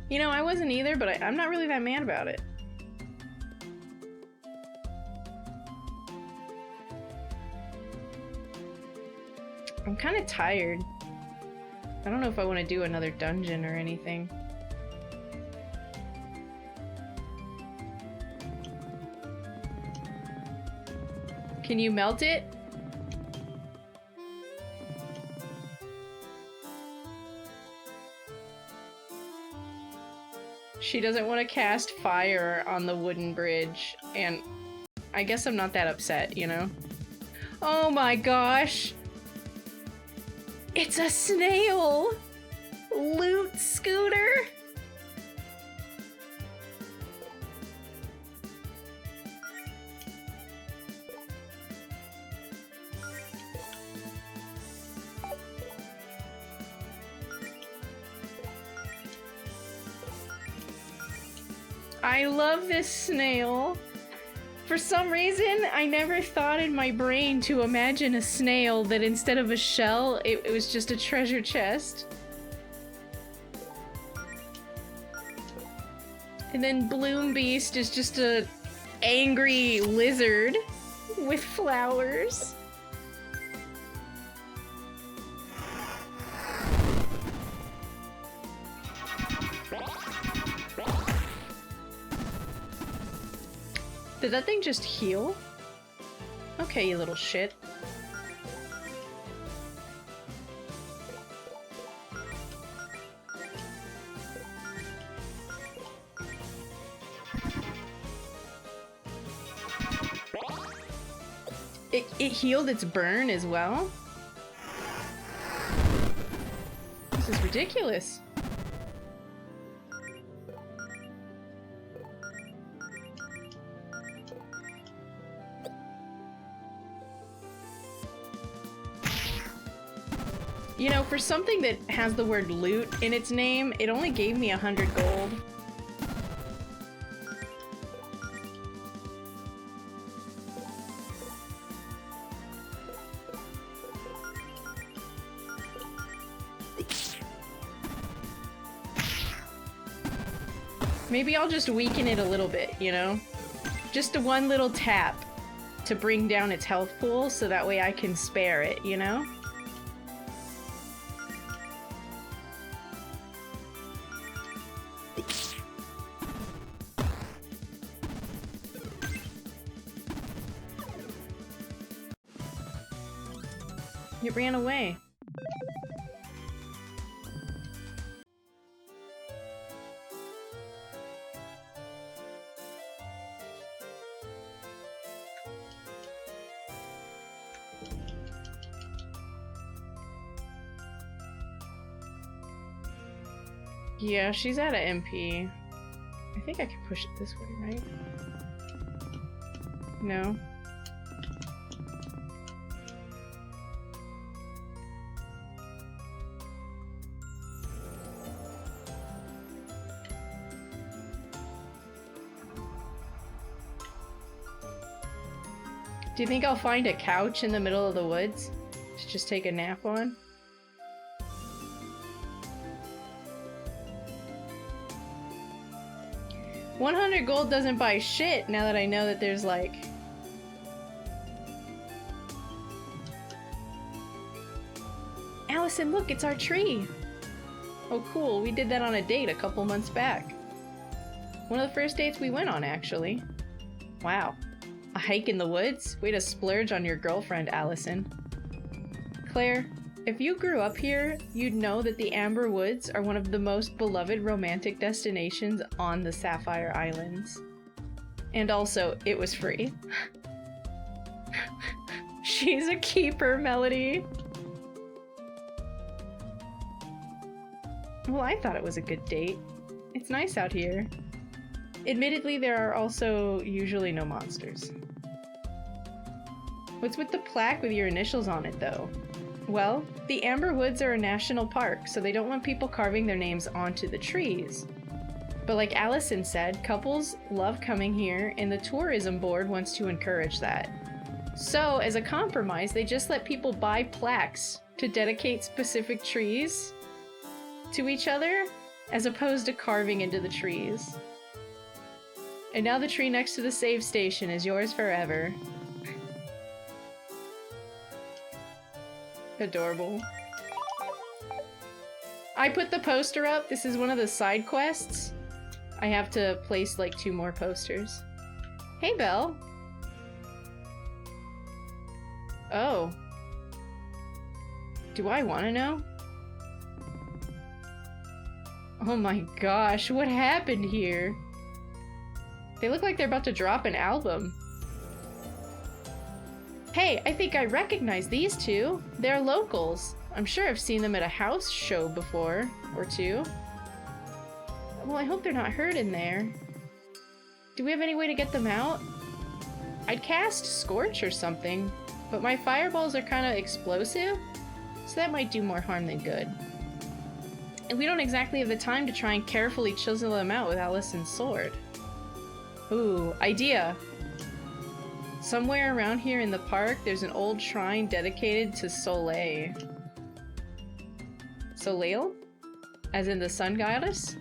You know, I wasn't either, but I'm not really that mad about it. I'm kind of tired. I don't know if I want to do another dungeon or anything. Can you melt it? She doesn't want to cast fire on the wooden bridge, and I guess I'm not that upset, you know? Oh my gosh! It's a snail! Loot Scooter! I love this snail. For some reason, I never thought in my brain to imagine a snail that instead of a shell, it was just a treasure chest. And then Bloom Beast is just a angry lizard with flowers. Did that thing just heal? Okay, you little shit. It healed its burn as well? This is ridiculous. You know, for something that has the word loot in its name, it only gave me 100 gold. Maybe I'll just weaken it a little bit, you know? Just a one little tap to bring down its health pool so that way I can spare it, you know? It ran away. Yeah, she's at an MP. I think I can push it this way, right? No. Do you think I'll find a couch in the middle of the woods to just take a nap on? $100 gold doesn't buy shit now that I know that there's like... Allison, look, it's our tree! Oh cool, we did that on a date a couple months back. One of the first dates we went on, actually. Wow. A hike in the woods? Way to splurge on your girlfriend, Allison. Claire, if you grew up here, you'd know that the Amber Woods are one of the most beloved romantic destinations on the Sapphire Islands. And also, it was free. She's a keeper, Melody. Well, I thought it was a good date. It's nice out here. Admittedly, there are also usually no monsters. What's with the plaque with your initials on it, though? Well, the Amber Woods are a national park, so they don't want people carving their names onto the trees. But like Allison said, couples love coming here, and the tourism board wants to encourage that. So, as a compromise, they just let people buy plaques to dedicate specific trees to each other, as opposed to carving into the trees. And now the tree next to the save station is yours forever. Adorable. I put the poster up. This is one of the side quests. I have to place like 2 more posters. Hey, Belle. Oh. Do I want to know? Oh my gosh, what happened here? They look like they're about to drop an album. Hey, I think I recognize these two. They're locals. I'm sure I've seen them at a house show before, or 2. Well, I hope they're not hurt in there. Do we have any way to get them out? I'd cast Scorch or something, but my fireballs are kind of explosive, so that might do more harm than good. And we don't exactly have the time to try and carefully chisel them out with Allison's sword. Ooh, idea! Somewhere around here in the park, there's an old shrine dedicated to Soleil. Soleil? As in the sun goddess?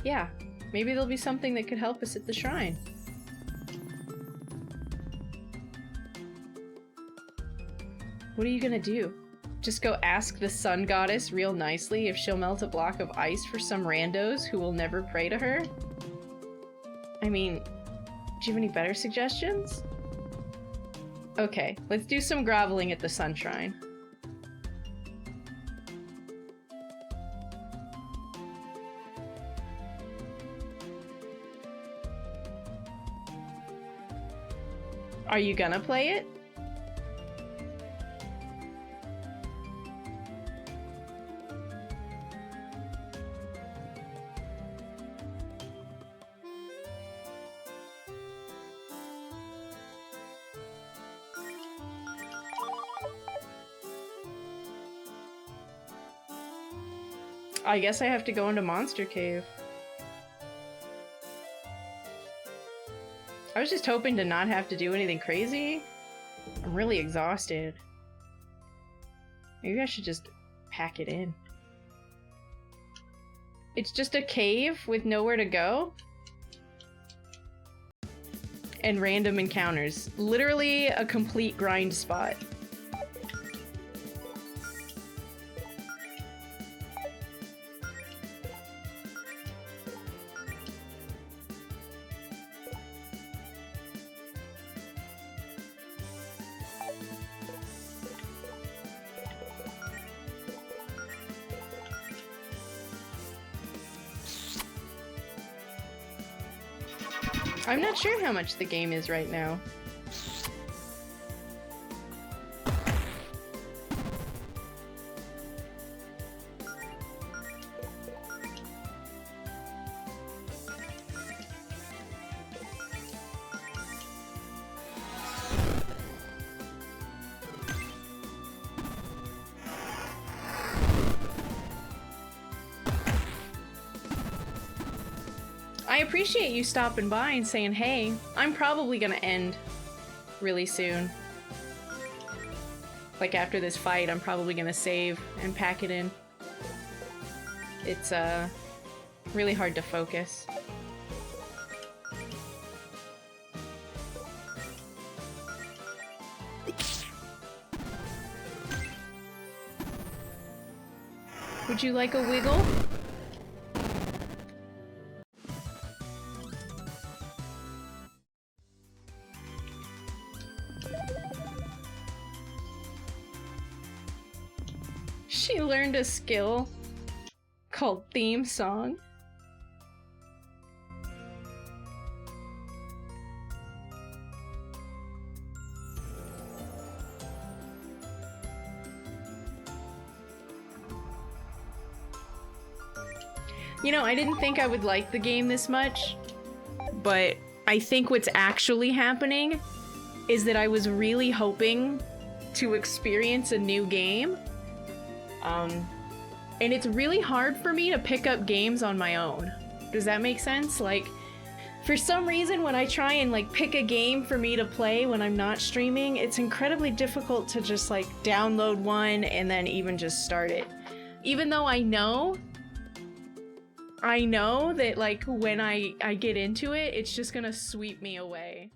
Yeah, maybe there'll be something that could help us at the shrine. What are you gonna do? Just go ask the sun goddess real nicely if she'll melt a block of ice for some randos who will never pray to her? I mean, do you have any better suggestions? Okay, let's do some groveling at the sun shrine. Are you gonna play it? I guess I have to go into Monster Cave. I was just hoping to not have to do anything crazy. I'm really exhausted. Maybe I should just pack it in. It's just a cave with nowhere to go? And random encounters. Literally a complete grind spot. I'm not sure how much the game is right now. I appreciate you stopping by and saying hey. I'm probably gonna end really soon. Like after this fight, I'm probably gonna save and pack it in. It's really hard to focus. Would you like a wiggle? She learned a skill called theme song. You know, I didn't think I would like the game this much, but I think what's actually happening is that I was really hoping to experience a new game. And it's really hard for me to pick up games on my own. Does that make sense? Like, for some reason, when I try and like pick a game for me to play when I'm not streaming, it's incredibly difficult to just like download one and then even just start it. Even though I know that like when I get into it, it's just gonna sweep me away.